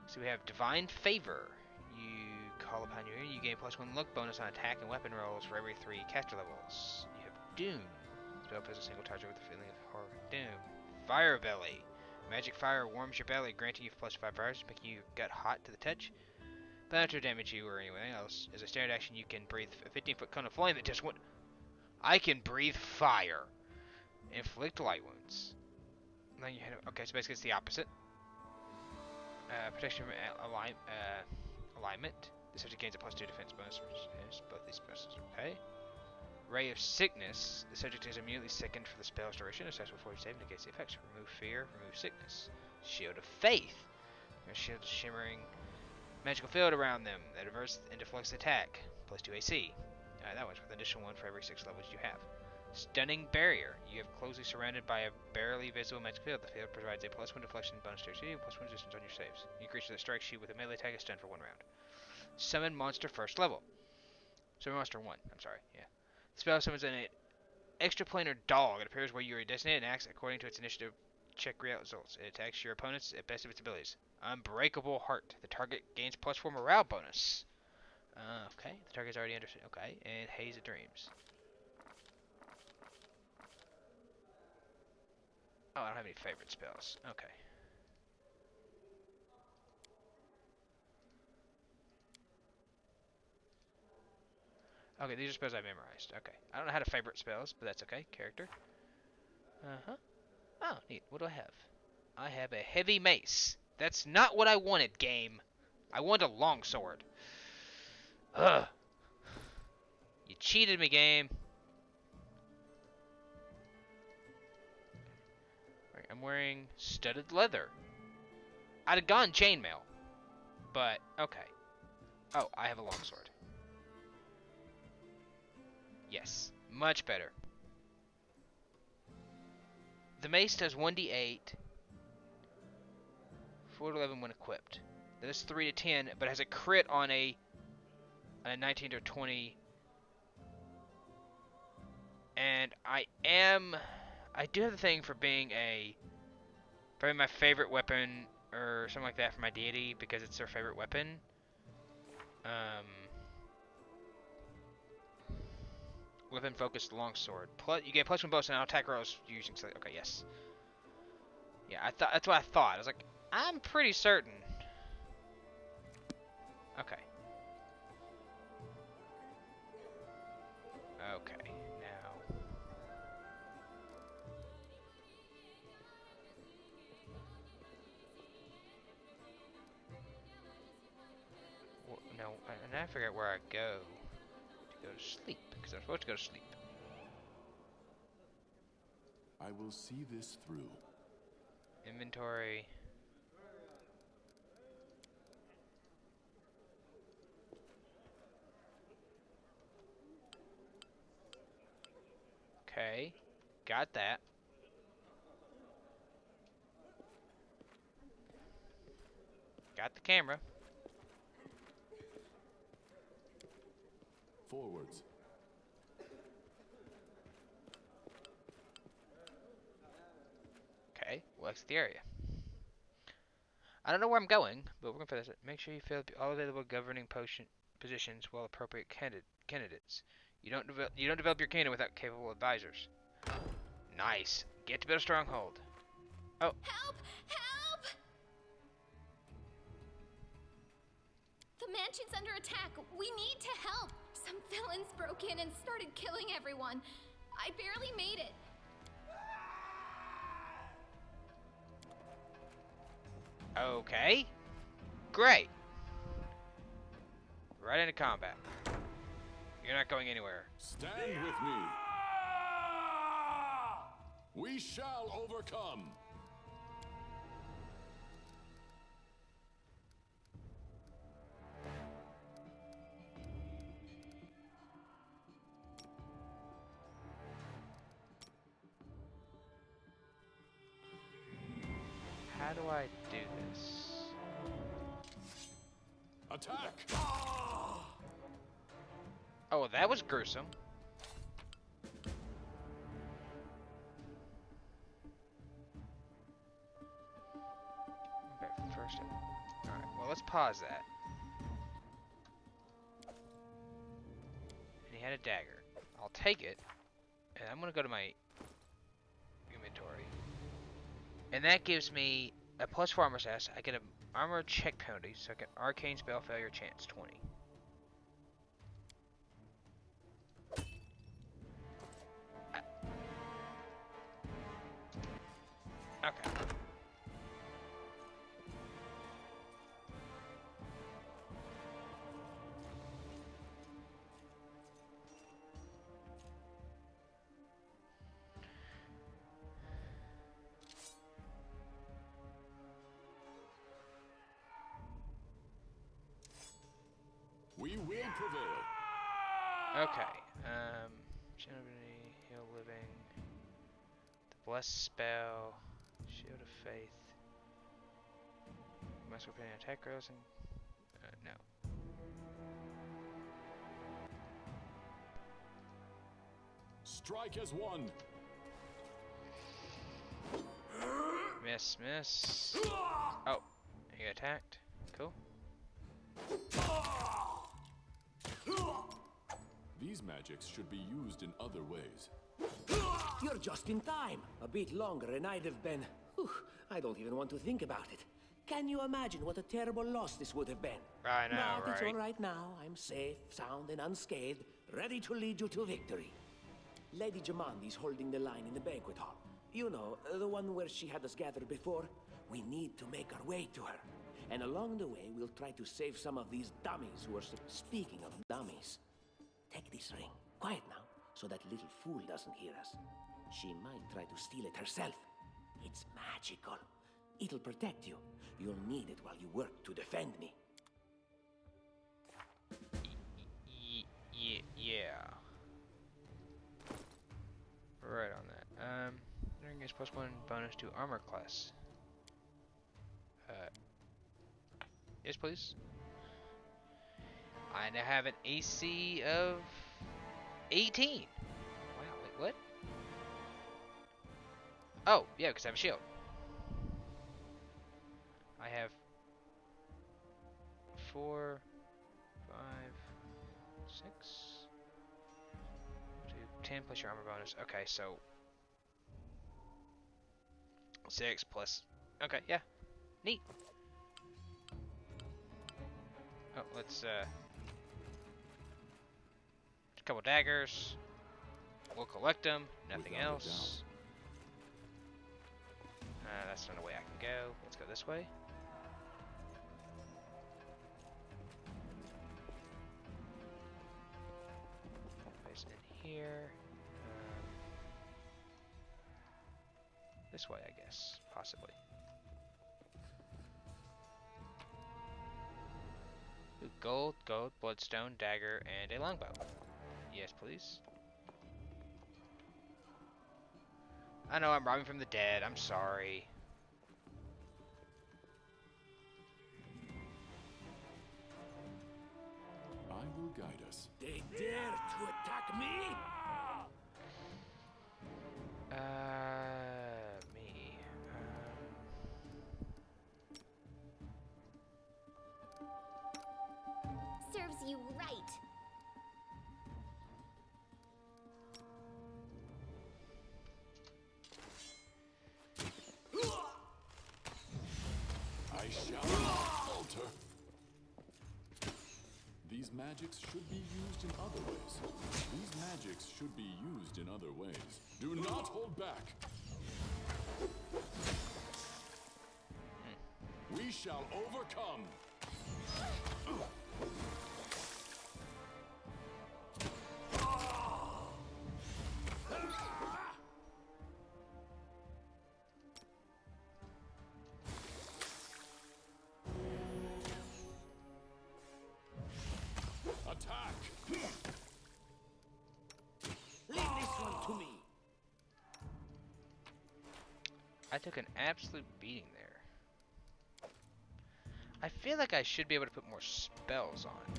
So we have Divine Favor. You call upon your you gain +1 luck bonus on attack and weapon rolls for every 3 caster levels. You have Doom. Spell fills a single target with a feeling of horror. Doom. Fire Belly. Magic fire warms your belly, granting you +5 fires, making your gut hot to the touch. But not to damage you or anything else. As a standard action, you can breathe a 15-foot cone of flame that just went. I can breathe fire. Inflict light wounds. Then you hit. Okay, so basically it's the opposite. Protection from alignment. The subject gains a +2 defense bonus. Both these spells. Okay. Ray of Sickness. The subject is immediately sickened for the spell's duration. Assess before you save, negates the effects. Remove fear, remove sickness. Shield of Faith. Your shield shimmering magical field around them that reverse and deflects attack. +2 AC. That one's with an additional 1 for every 6 levels you have. Stunning Barrier. You have closely surrounded by a barely visible magical field. The field provides a +1 deflection bonus to your AC and +1 resistance on your saves. Any creature that strikes you with a melee attack is stunned for 1 round. Summon Monster first level. Summon Monster 1. I'm sorry. Yeah. The spell summons an extraplanar dog. It appears where you are designated and acts according to its initiative check results. It attacks your opponents at best of its abilities. Unbreakable Heart. The target gains +4 morale bonus. Okay. The target's already understood. Okay. And Haze of Dreams. Oh, I don't have any favorite spells. Okay. Okay, these are spells I memorized. Okay. I don't know how to favorite spells, but that's okay. Character. Uh-huh. Oh, neat. What do I have? I have a heavy mace. That's not what I wanted, game. I want a longsword. Ugh. You cheated me, game. Right, I'm wearing studded leather. I'd have gone chainmail. But, okay. Oh, I have a longsword. Yes. Much better. The mace does 1d8. 4 to 11 when equipped. That is 3 to 10, but has a crit on a 19 to 20. And I do have the thing for being probably my favorite weapon or something like that for my deity because it's their favorite weapon. Weapon focused longsword. You get +1 bonus and attack rolls using. Okay, yes. Yeah, that's what I thought. I was like, I'm pretty certain. Okay. Okay, now. Well, no, and I figure out where I go to sleep, because I'm supposed to go to sleep. I will see this through. Inventory. Okay, got that. Got the camera. Forwards. Okay, we'll exit the area. I don't know where I'm going, but we're gonna finish it. Make sure you fill up all available governing positions while appropriate candidates. You don't develop your kingdom without capable advisors. Nice. Get to build a stronghold. Oh. Help! Help! The mansion's under attack. We need to help. Some villains broke in and started killing everyone. I barely made it. Okay. Great. Right into combat. You're not going anywhere. Stand with me. We shall overcome. How do I do this? Attack! Oh, that was gruesome. Okay, first. Alright, well, let's pause that. And he had a dagger. I'll take it, and I'm gonna go to my inventory. And that gives me a +4 armor stats. I get an armor check penalty, so I get arcane spell failure chance 20. Okay. We will prevail. Okay. Generally, heal living. The blessed spell. Shield of faith. Must repair attack grows and no. Strike as one. Miss, miss. Oh, he got attacked. Cool. These magics should be used in other ways. You're just in time. A bit longer and I'd have been... Whew, I don't even want to think about it. Can you imagine what a terrible loss this would have been? I know, But it's right? all right now. I'm safe, sound, and unscathed, ready to lead you to victory. Lady Jamandi's holding the line in the banquet hall. You know, the one where she had us gathered before. We need to make our way to her. And along the way, we'll try to save some of these dummies who are... Speaking of dummies, take this ring. Quiet now, so that little fool doesn't hear us. She might try to steal it herself. It's magical. It'll protect you. You'll need it while you work to defend me. Yeah. Right on that. Ring is +1 bonus to armor class. Yes, please. I now have an AC of 18. Wow, wait, what? Oh, yeah, because I have a shield. I have 4, 5, 6, 2, 10 plus your armor bonus. Okay, so 6 plus. Okay, yeah, neat. Oh, let's a couple daggers. We'll collect them. Nothing Without a else. That's not a way I can go. Let's go this way. Place in here. This way, I guess, possibly. Ooh, gold, bloodstone, dagger, and a longbow. Yes, please. I know I'm robbing from the dead. I'm sorry. guide us. They dare to attack me? Me. Serves you right. I shall not falter. These magics should be used in other ways. These magics should be used in other ways. Do not hold back. We shall overcome. Attack! Leave this one to me. I took an absolute beating there. I feel like I should be able to put more spells on.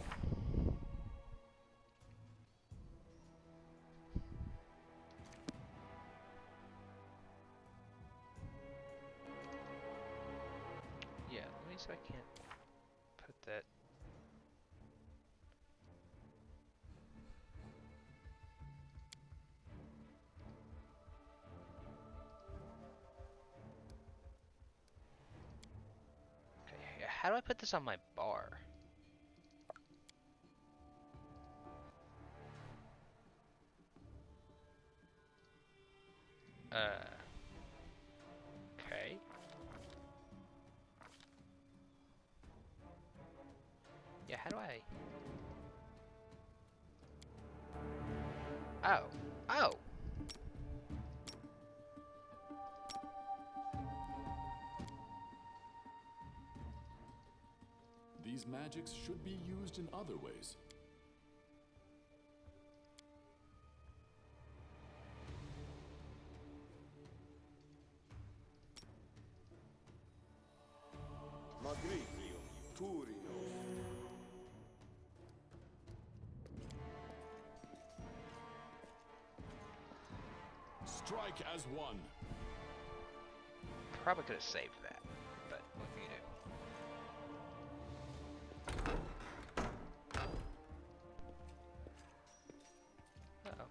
Yeah, let me see if I can't put that. Okay, how do I put this on my bar? Okay. Yeah, how do I? Oh. Oh! These magics should be used in other ways. Magrigium, Turio. Strike as one. Probably could have saved that, but what can you do? Uh-oh.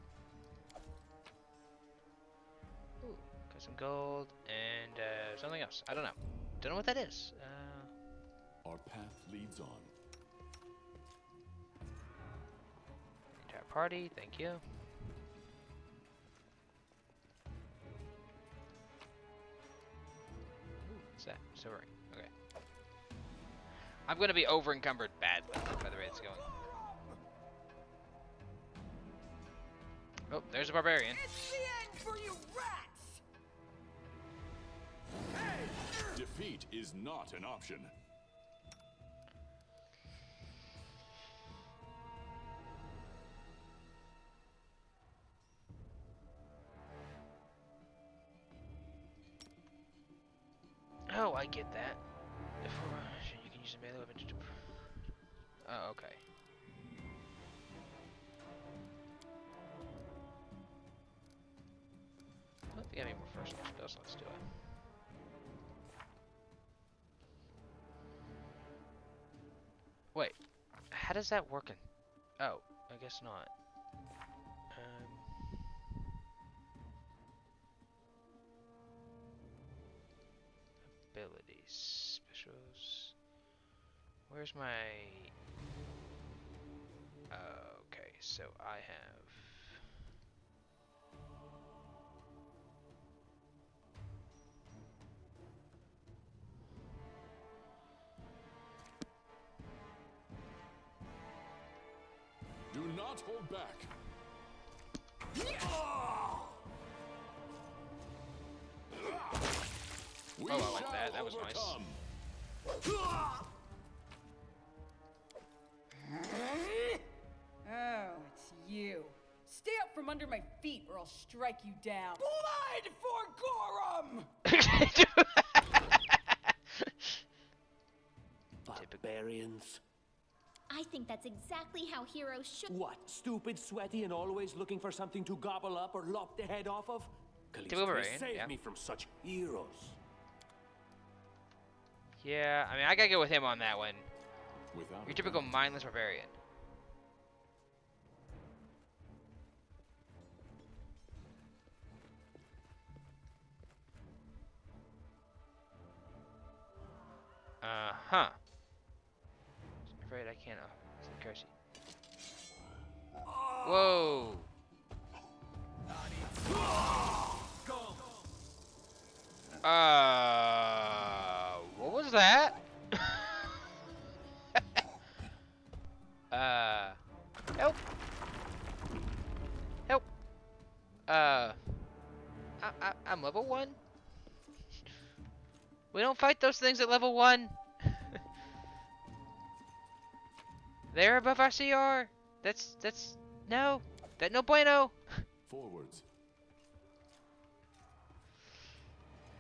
Ooh, got some gold and something else. I don't know. Don't know what that is. Our path leads on. Entire party, thank you. Ooh, what's that? Silver ring. Okay. I'm gonna be over encumbered badly by the rate it's going. Oh, there's a barbarian. It's the end for you rats! Defeat is not an option. Oh, I get that. Before you can use a melee weapon to. Oh, okay. I don't think I have any more first level spell slots, do I? Wait, how does that work in? Oh, I guess not. Abilities, specials. Where's my? Okay, so I have. Do not hold back. We Oh, I like that. That was nice. Oh, it's you. Stay up from under my feet or I'll strike you down. Blood for Gorum! Barbarians. I think that's exactly how heroes should. What? Stupid, sweaty, and always looking for something to gobble up or lop the head off of? Boomerang, save yeah. me from such heroes. Yeah, I mean, I gotta go with him on that one. Without Your a typical doubt. mindless barbarian. Uh-huh. Afraid I can't. Oh, it's the curse. Whoa. What was that? Help. Help. I'm level 1. We don't fight those things at level 1. They're above our CR. No. That no bueno. Forwards.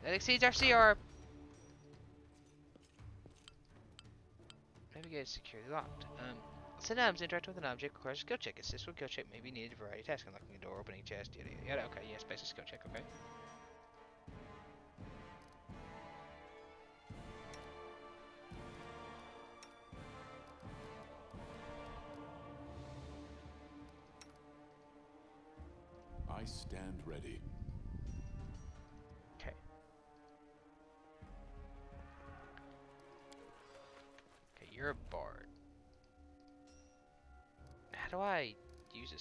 That exceeds our CR. Navigate securely locked. Send items interact with an object requires a skill check. Assist with skill check may be needed for variety of tasks, unlocking a door, opening a chest, yada yada yada. Okay, yes, basic skill check, okay. I stand ready. Okay. Okay, you're a bard. How do I use a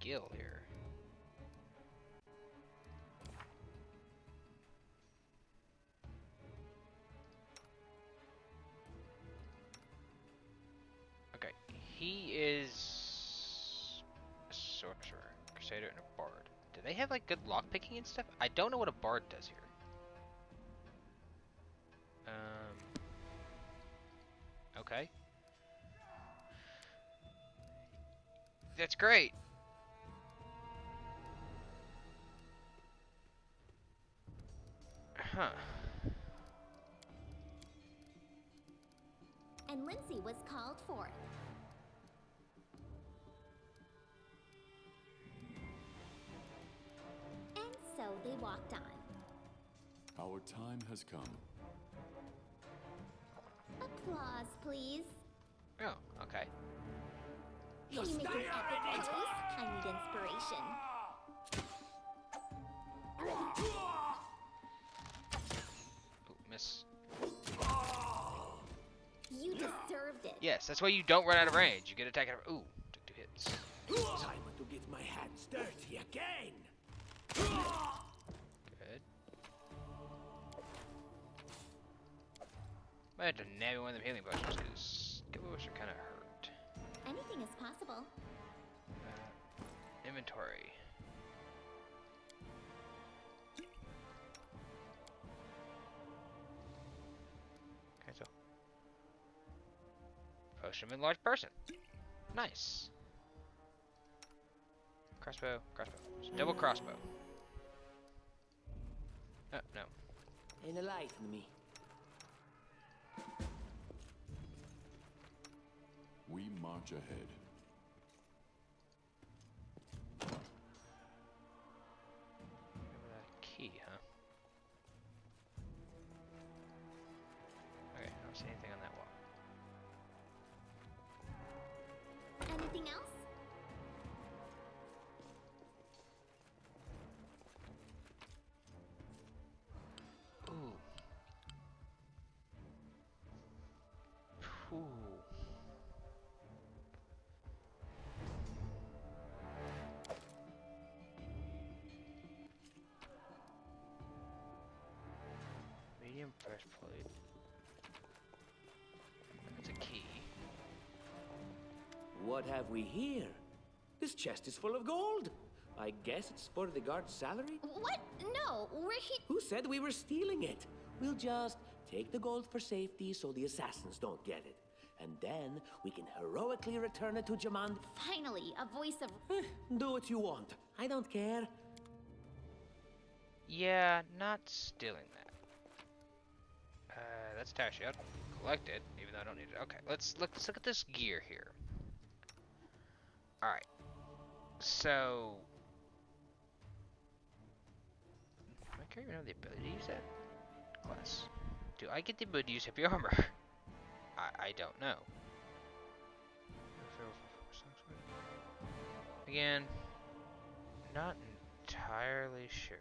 skill here? Okay, he is a sorcerer, crusader, and a bard. Do they have like good lockpicking and stuff? I don't know what a bard does here. Okay. That's great. Huh. And Lindsay was called forth. And so they walked on. Our time has come. Applause, please. Oh, okay. Can you make an epic pose? I need inspiration. Ooh, miss. You deserved it. Yes, that's why you don't run out of range. You get attacked. Ooh, took 2 hits. Time to get my hands dirty again. Good. Might have to nab one of them healing potions because Gilbos are kind of hurt. Anything is possible. Inventory. Okay, so potion of enlarged person. Nice. Crossbow, crossbow. So double crossbow. Oh, no. Enlighten me. We march ahead. Key, huh? Okay, I don't see anything on that wall. Anything else? Ooh. Ooh. Medium breastplate. That's a key. What have we here? This chest is full of gold. I guess it's for the guard's salary? What? No, we're here. Who said we were stealing it? We'll just take the gold for safety so the assassins don't get it. And then we can heroically return it to Jamand. Finally, a voice of. Do what you want. I don't care. Yeah, not stealing that. That's Tower Shield. Collect it, even No, I don't need it. Okay, let's look at this gear here. All right. So, do my character have the ability to use that class? Do I get the ability to use heavy armor? I don't know. Again, not entirely sure.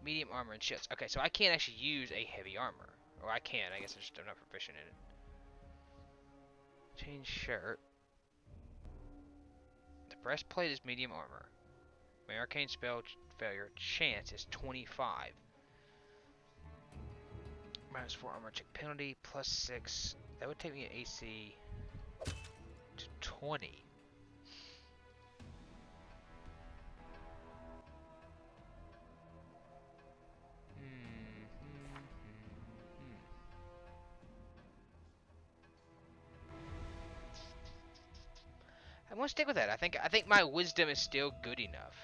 Medium armor and shields. Okay, so I can't actually use a heavy armor. Or I can, I guess I'm not proficient in it. Change shirt. The breastplate is medium armor. My arcane spell failure chance is 25. -4 armor check penalty, +6. That would take me an AC to 20. I'm gonna stick with that. I think my wisdom is still good enough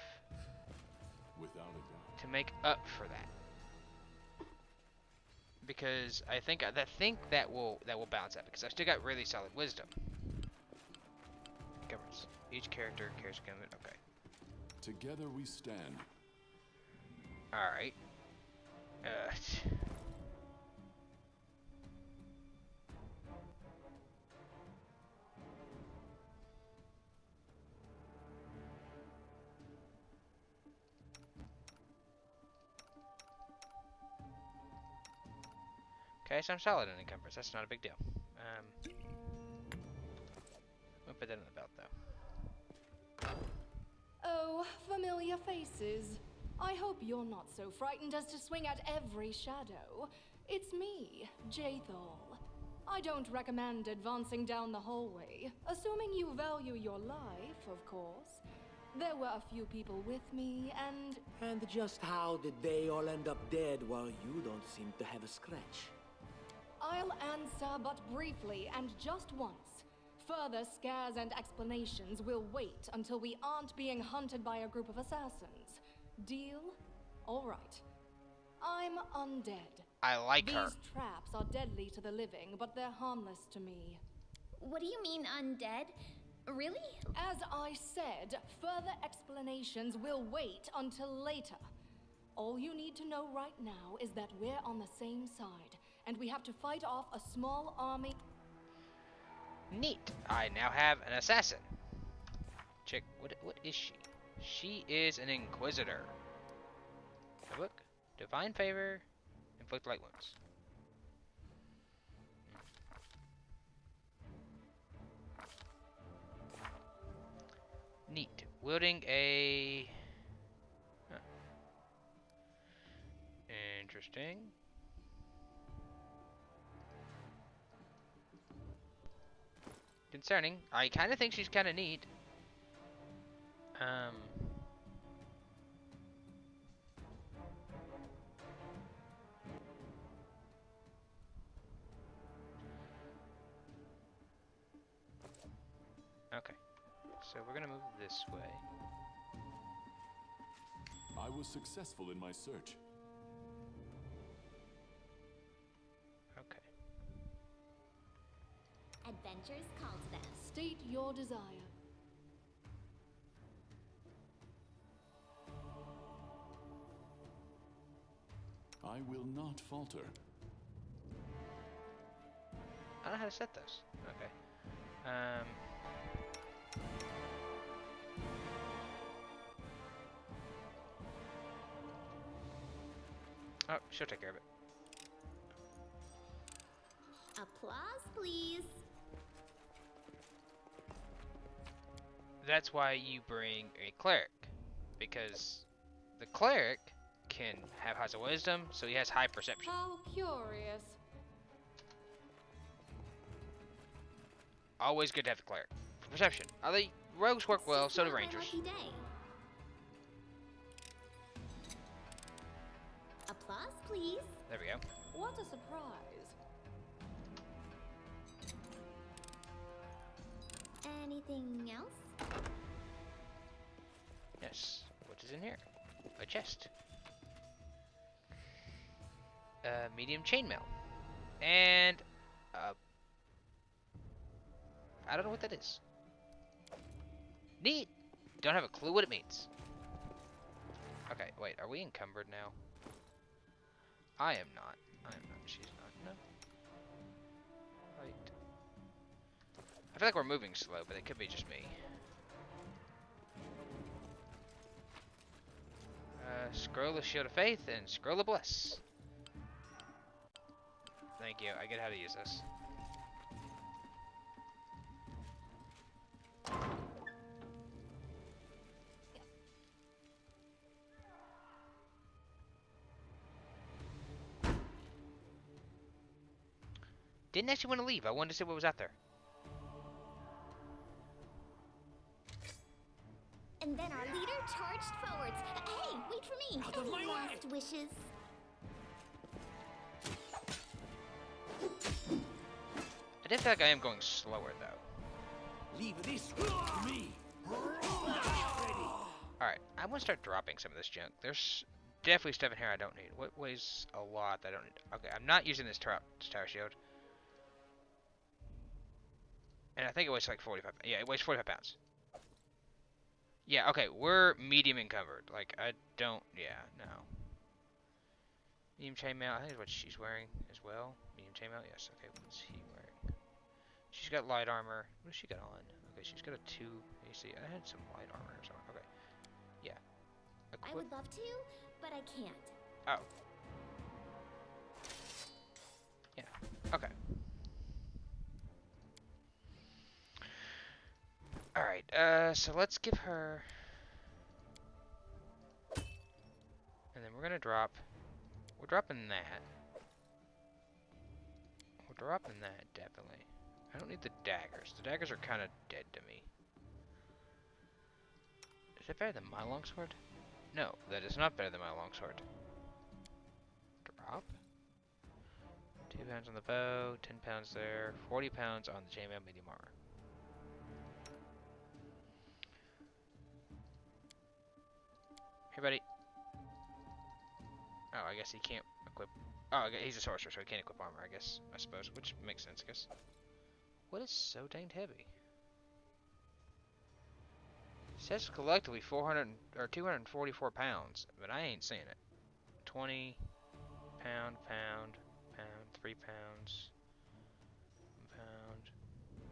Without a doubt. to make up for that. Because I think that will balance out because I still got really solid wisdom. Governance. Each character carries a gun. Okay. Together we stand. All right. Okay, so I'm solid in encumbrance. That's not a big deal. We'll put that in the belt, though. Oh, familiar faces. I hope you're not so frightened as to swing at every shadow. It's me, Jathal. I don't recommend advancing down the hallway, assuming you value your life, of course. There were a few people with me, and... And just how did they all end up dead while you don't seem to have a scratch? I'll answer but briefly and just once. Further scares and explanations will wait until we aren't being hunted by a group of assassins. Deal? All right. I'm undead. I like her. These traps are deadly to the living, but they're harmless to me. What do you mean, undead? Really? As I said, further explanations will wait until later. All you need to know right now is that we're on the same side, and we have to fight off a small army. Neat. I now have an assassin. Check. What is she? She is an inquisitor. Look. Divine favor. Inflict light wounds. Neat. Wielding a... Huh. Interesting. Concerning. I kind of think she's kind of neat. Okay. So we're gonna move this way. I was successful in my search. Okay. Adventures call to them. State your desire. I will not falter. I don't know how to set those. Okay. Oh, she'll take care of it. Applause, please. That's why you bring a cleric, because the cleric can have highs of wisdom, so he has high perception. How curious. Always good to have the cleric. For perception. Although rogues work well, so do rangers. Lucky day. Applause, please. There we go. What a surprise. Anything else? Yes. What is in here? A chest. Medium chainmail. And I don't know what that is. Neat! Don't have a clue what it means. Okay, wait, are we encumbered now? I am not. I am not. She's not. No. Right. I feel like we're moving slow, but it could be just me. Scroll of Shield of Faith and Scroll of Bless. Thank you. I get how to use this. Didn't actually want to leave. I wanted to see what was out there. And then our leader charged forwards. Hey, wait for me. Out of my Any way. last wishes? I did feel like I am going slower, though. Leave this one to me. Alright, I want to start dropping some of this junk. There's definitely stuff in here I don't need. What weighs a lot that I don't need? Okay, I'm not using this tower shield. And I think it weighs like 45. Yeah, it weighs 45 pounds. Yeah, okay, we're medium encumbered. Like, I don't... Yeah, no. Medium chainmail, I think is what she's wearing as well. Medium chainmail, yes. Okay, what's he wearing? She's got light armor. What does she got on? Okay, she's got a 2 AC. I had some light armor or something. Okay. Yeah. I would love to, but I can't. Oh. Yeah. Okay. Alright, so let's give her... And then we're gonna drop... We're dropping that. We're dropping that, definitely. I don't need the daggers. The daggers are kind of dead to me. Is it better than my longsword? No, that is not better than my longsword. Drop. 2 pounds on the bow, 10 pounds there, 40 pounds on the chainmail medium armor. Hey, buddy. Oh, I guess he can't equip... Oh, he's a sorcerer, so he can't equip armor, I suppose. Which makes sense, I guess. What is so danged heavy? It says collectively 400 or 244 pounds, but I ain't seeing it. 20 pound, 3 pounds, 1 pound,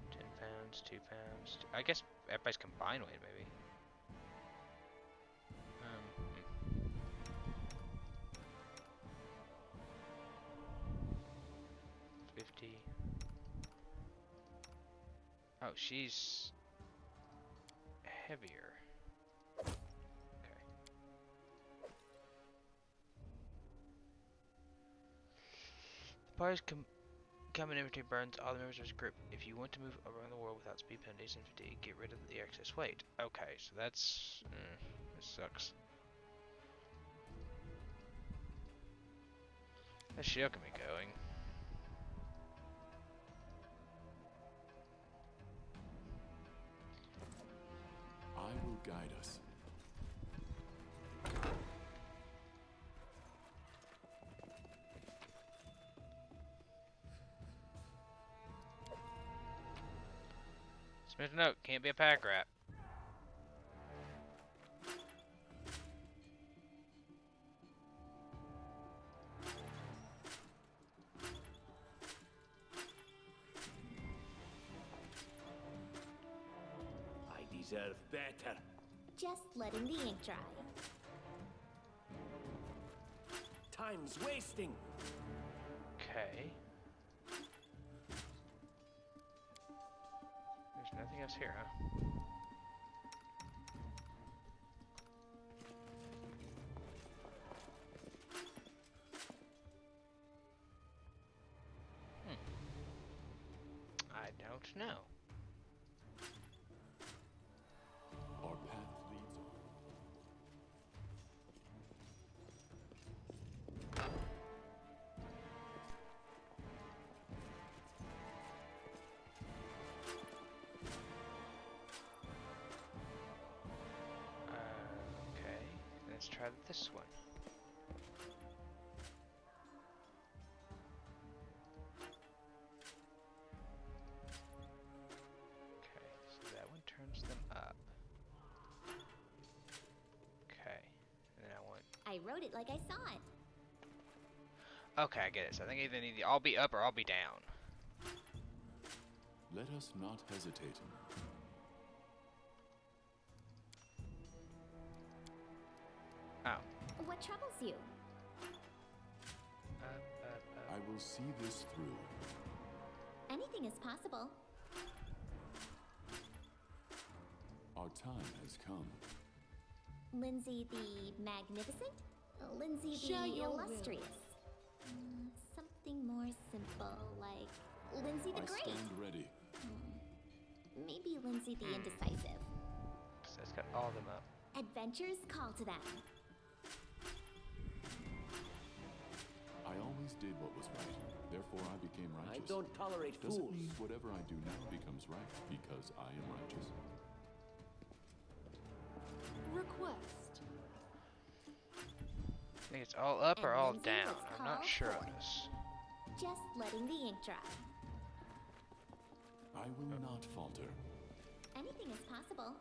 10 pounds, 2 pounds. I guess everybody's combined weight, maybe. 50. Oh, she's heavier. Okay. The party's common inventory burns all the members of this group. If you want to move around the world without speed penalties and fatigue, get rid of the excess weight. Okay, so that's... this sucks. That shield can be going. I will guide us. Smith note, can't be a pack rat. I deserve better. Just letting the ink dry. Time's wasting. Okay. There's nothing else here, huh? I don't know. Our path leads on. Okay, let's try this one. wrote it like I saw it. Okay, I get it. So I think either need to all be up or all be down. Let us not hesitate. Oh. What troubles you? I will see this through. Anything is possible. Our time has come. Lindsay the Magnificent? Lindsay Share the your will. Illustrious? Something more simple, like Lindsay the I Great. stand ready. Maybe Lindsay the Indecisive. So it's got all of them up. Adventures call to them. I always did what was right. Therefore, I became I righteous. don't tolerate Does it fools. mean whatever I do now becomes right because I am righteous? Request. I think it's all up or And all Lindsay down. was I'm not called sure on forth. this. Just letting the ink dry. I will not falter. Anything is possible.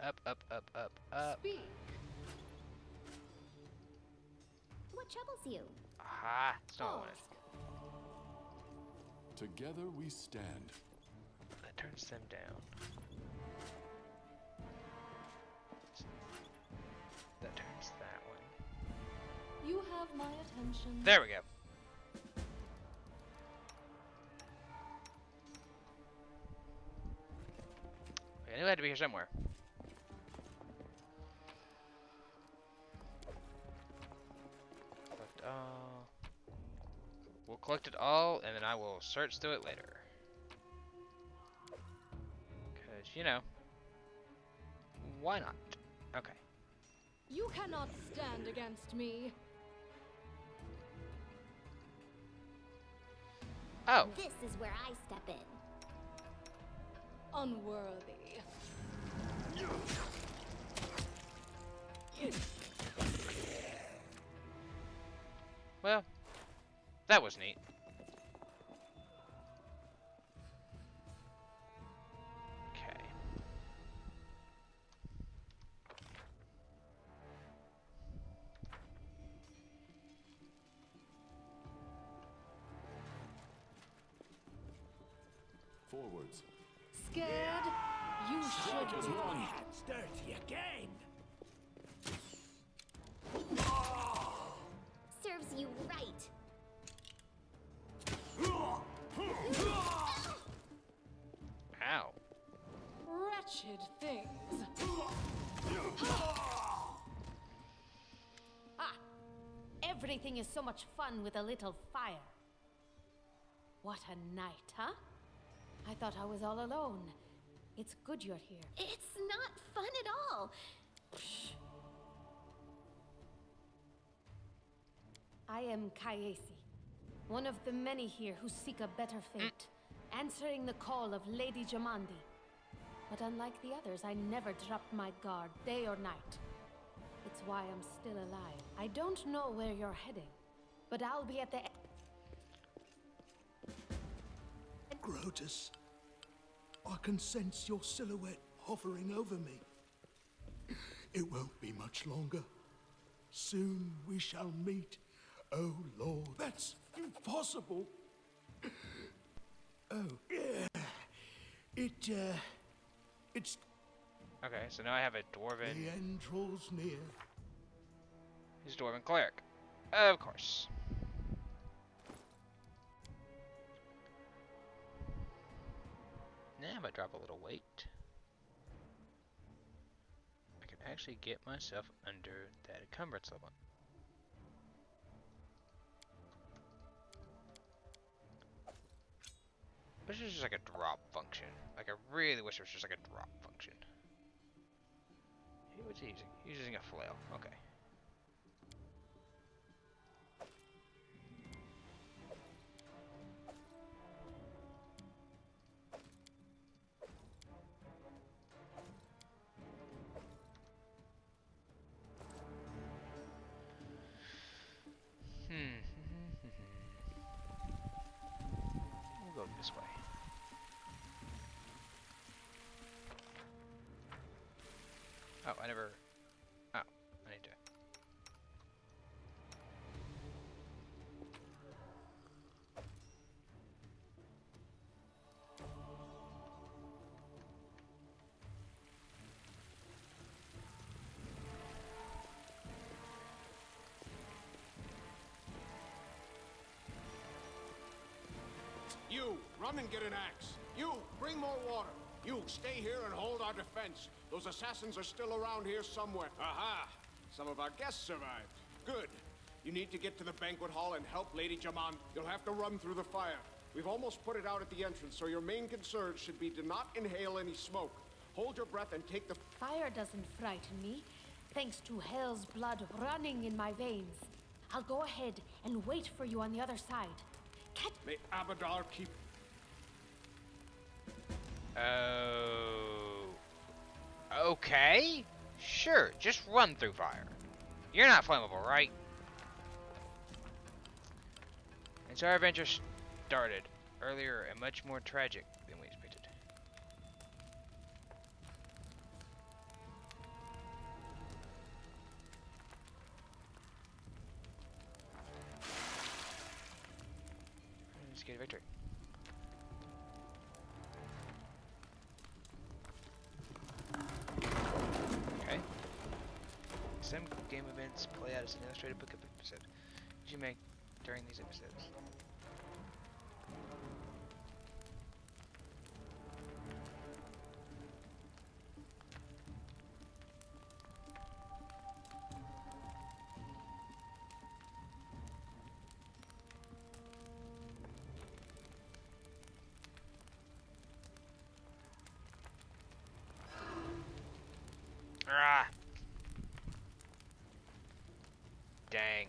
Up, up, up, up, up. Speak. What troubles you? Aha! It's not one. Ask. Together we stand. That turns them down. That turns that one. You have my attention. There we go. I knew it had to be here somewhere. Collect all. We'll collect it all, and then I will search through it later. Because, you know, why not? Okay. You cannot stand against me. Oh. This is where I step in. Unworthy. Well, that was neat. Okay. Forwards. Scared? You should Just be. my hands dirty again. Serves you right. Ow. Wretched things. Ah! Everything is so much fun with a little fire. What a night, huh? I thought I was all alone. It's good you're here. It's not fun at all. I am Kayesi, one of the many here who seek a better fate, answering the call of Lady Jamandi. But unlike the others, I never dropped my guard, day or night. It's why I'm still alive. I don't know where you're heading, but I'll be at the Grotus, I can sense your silhouette hovering over me. It won't be much longer. Soon we shall meet. Oh, Lord. That's impossible. Oh, yeah. It's... Okay, so now I have a dwarven... The end draws near. He's a dwarven cleric. Of course. Now I'm gonna drop a little weight. I can actually get myself under that encumbrance level. Wish it was just like a drop function. Like I really wish it was just like a drop function. Hey, what's he using? He's using a flail. Okay. We'll go this way. Oh, I never... Oh, I need to... Run and get an axe. You, bring more water. You, stay here and hold our defense. Those assassins are still around here somewhere. Aha! Some of our guests survived. Good. You need to get to the banquet hall and help Lady Jamand. You'll have to run through the fire. We've almost put it out at the entrance, so your main concern should be to not inhale any smoke. Hold your breath and take the... Fire doesn't frighten me, thanks to hell's blood running in my veins. I'll go ahead and wait for you on the other side. May Abadar keep... Oh. Okay. Sure, just run through fire. You're not flammable, right? And so our adventure started earlier and much more tragic than we expected. Let's get a victory. Okay. Some game events play out as an illustrated book episode. Did you make during these episodes? Ah. Dang.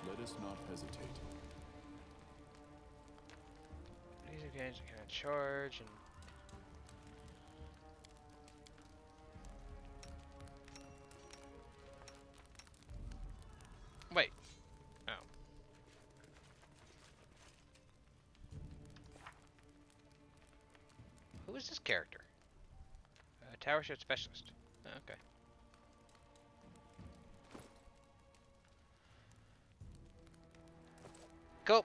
Let us not hesitate. These guys are gonna charge and wait. Oh. Who is this character? Tower shot specialist. Oh, okay. Cool.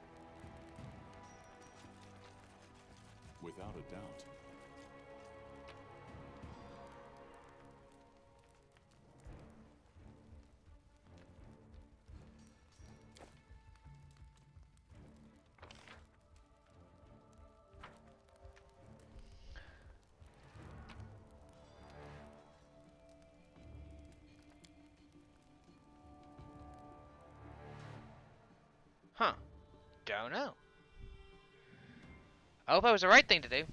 Without a doubt. Huh. Don't know. I hope that was the right thing to do.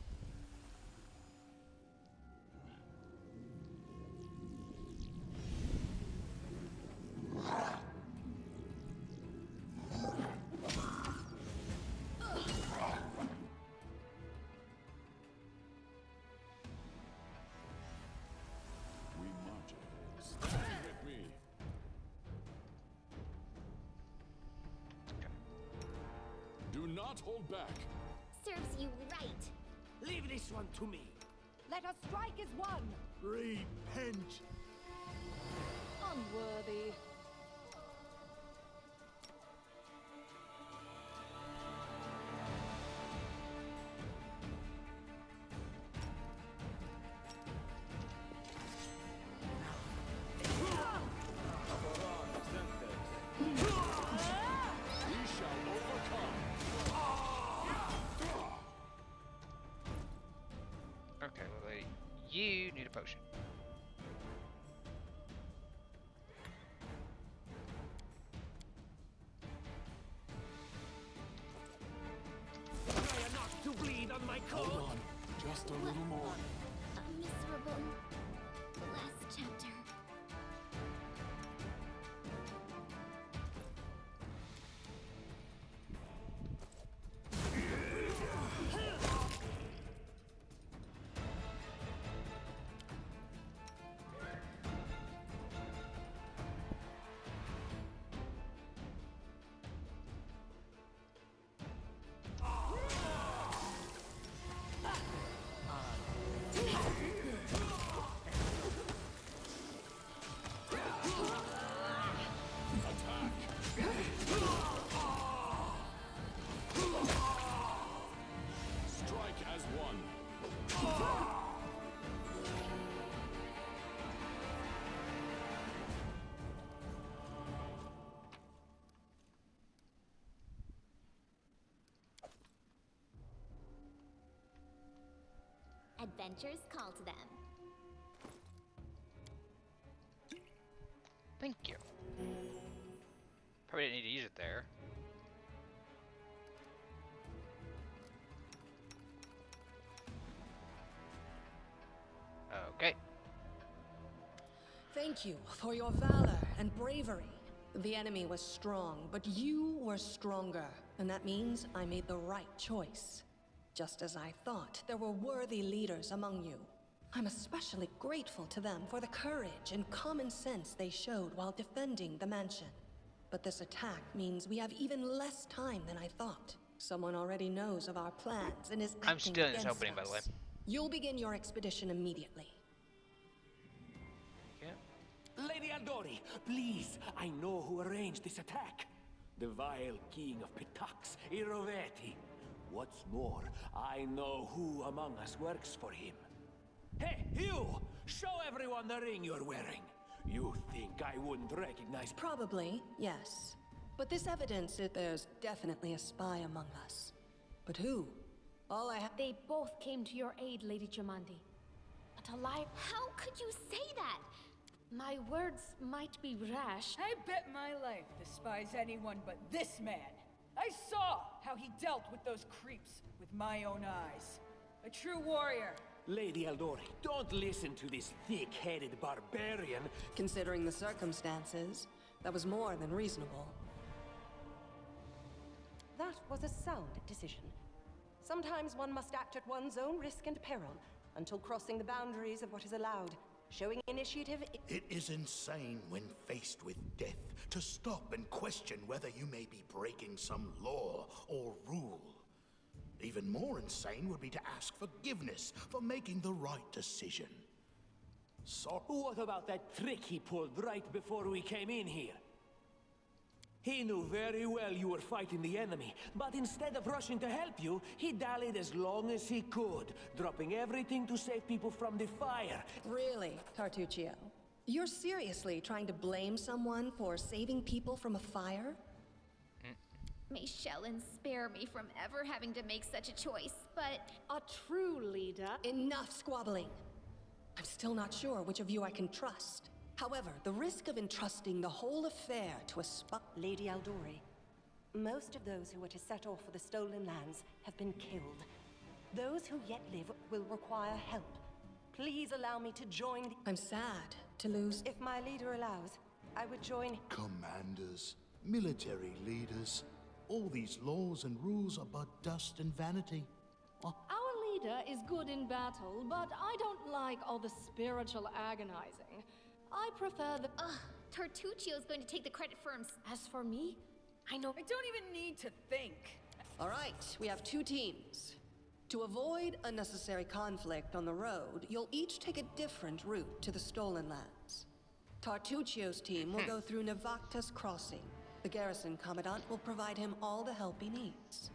We march ahead. Stand with me. Do not hold back. Serves you right. Leave this one to me. Let us strike as one. Repent. Unworthy. We shall overcome. Okay, little lady. You need a potion. Try not to bleed on my Hold coat. on. Just a little more. A miserable last chapter. adventures call to them. Thank you. Probably didn't need to use it there. Okay. Thank you for your valor and bravery. The enemy was strong, but you were stronger. And that means I made the right choice. Just as I thought, there were worthy leaders among you. I'm especially grateful to them for the courage and common sense they showed while defending the mansion. But this attack means we have even less time than I thought. Someone already knows of our plans and is acting I'm still in this against opening, by the way. us. You'll begin your expedition immediately. Lady Aldori, please, I know who arranged this attack. The vile king of Pitax, Iroveti. What's more, I know who among us works for him. Hey, you! Show everyone the ring you're wearing. You think I wouldn't recognize... Probably, yes. But this evidence is there's definitely a spy among us. But who? All I have... They both came to your aid, Lady Jamandi. But a lie... How could you say that? My words might be rash. I bet my life despise anyone but this man. I saw how he dealt with those creeps with my own eyes. A true warrior. Lady Aldori, don't listen to this thick-headed barbarian. Considering the circumstances, that was more than reasonable. That was a sound decision. Sometimes one must act at one's own risk and peril, until crossing the boundaries of what is allowed. Showing initiative... It is insane when faced with death to stop and question whether you may be breaking some law or rule. Even more insane would be to ask forgiveness for making the right decision. So... What about that trick he pulled right before we came in here? He knew very well you were fighting the enemy, but instead of rushing to help you, he dallied as long as he could, dropping everything to save people from the fire. Really, Tartuccio? You're seriously trying to blame someone for saving people from a fire? May Shellen spare me from ever having to make such a choice, but... A true leader... Enough squabbling! I'm still not sure which of you I can trust. However, the risk of entrusting the whole affair to a spy... Lady Aldori, most of those who were to set off for the stolen lands have been killed. Those who yet live will require help. Please allow me to join the... I'm sad to lose... If my leader allows, I would join... Commanders, military leaders, all these laws and rules are but dust and vanity. Our leader is good in battle, but I don't like all the spiritual agonizing. I prefer the... Tartuccio's going to take the credit for him. As for me, I know... I don't even need to think. All right, we have two teams. To avoid unnecessary conflict on the road, you'll each take a different route to the stolen lands. Tartuccio's team will go through Navacta's crossing. The garrison commandant will provide him all the help he needs.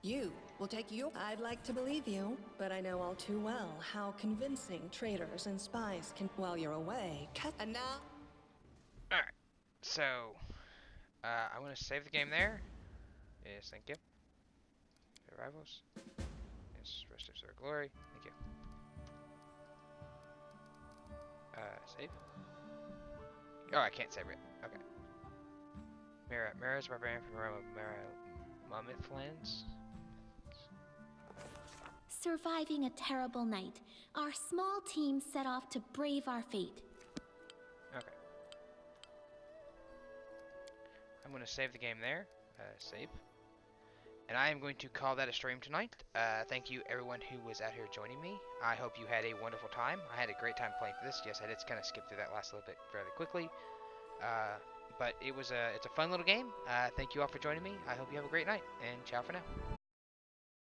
You will take your... I'd like to believe you, but I know all too well how convincing traitors and spies can... While you're away, and now... Alright, so... I want to save the game there. Yes, thank you. Rivals. Yes, rest of their glory. Thank you. Save? Oh, I can't save it. Okay. Mira's barbarian from the realm of Mammoth lands. Surviving a terrible night, our small team set off to brave our fate. Okay. I'm going to save the game there. Save. And I am going to call that a stream tonight. Thank you everyone who was out here joining me. I hope you had a wonderful time. I had a great time playing for this. Yes, I did kind of skip through that last little bit fairly quickly. But it's a fun little game. Thank you all for joining me. I hope you have a great night, and ciao for now.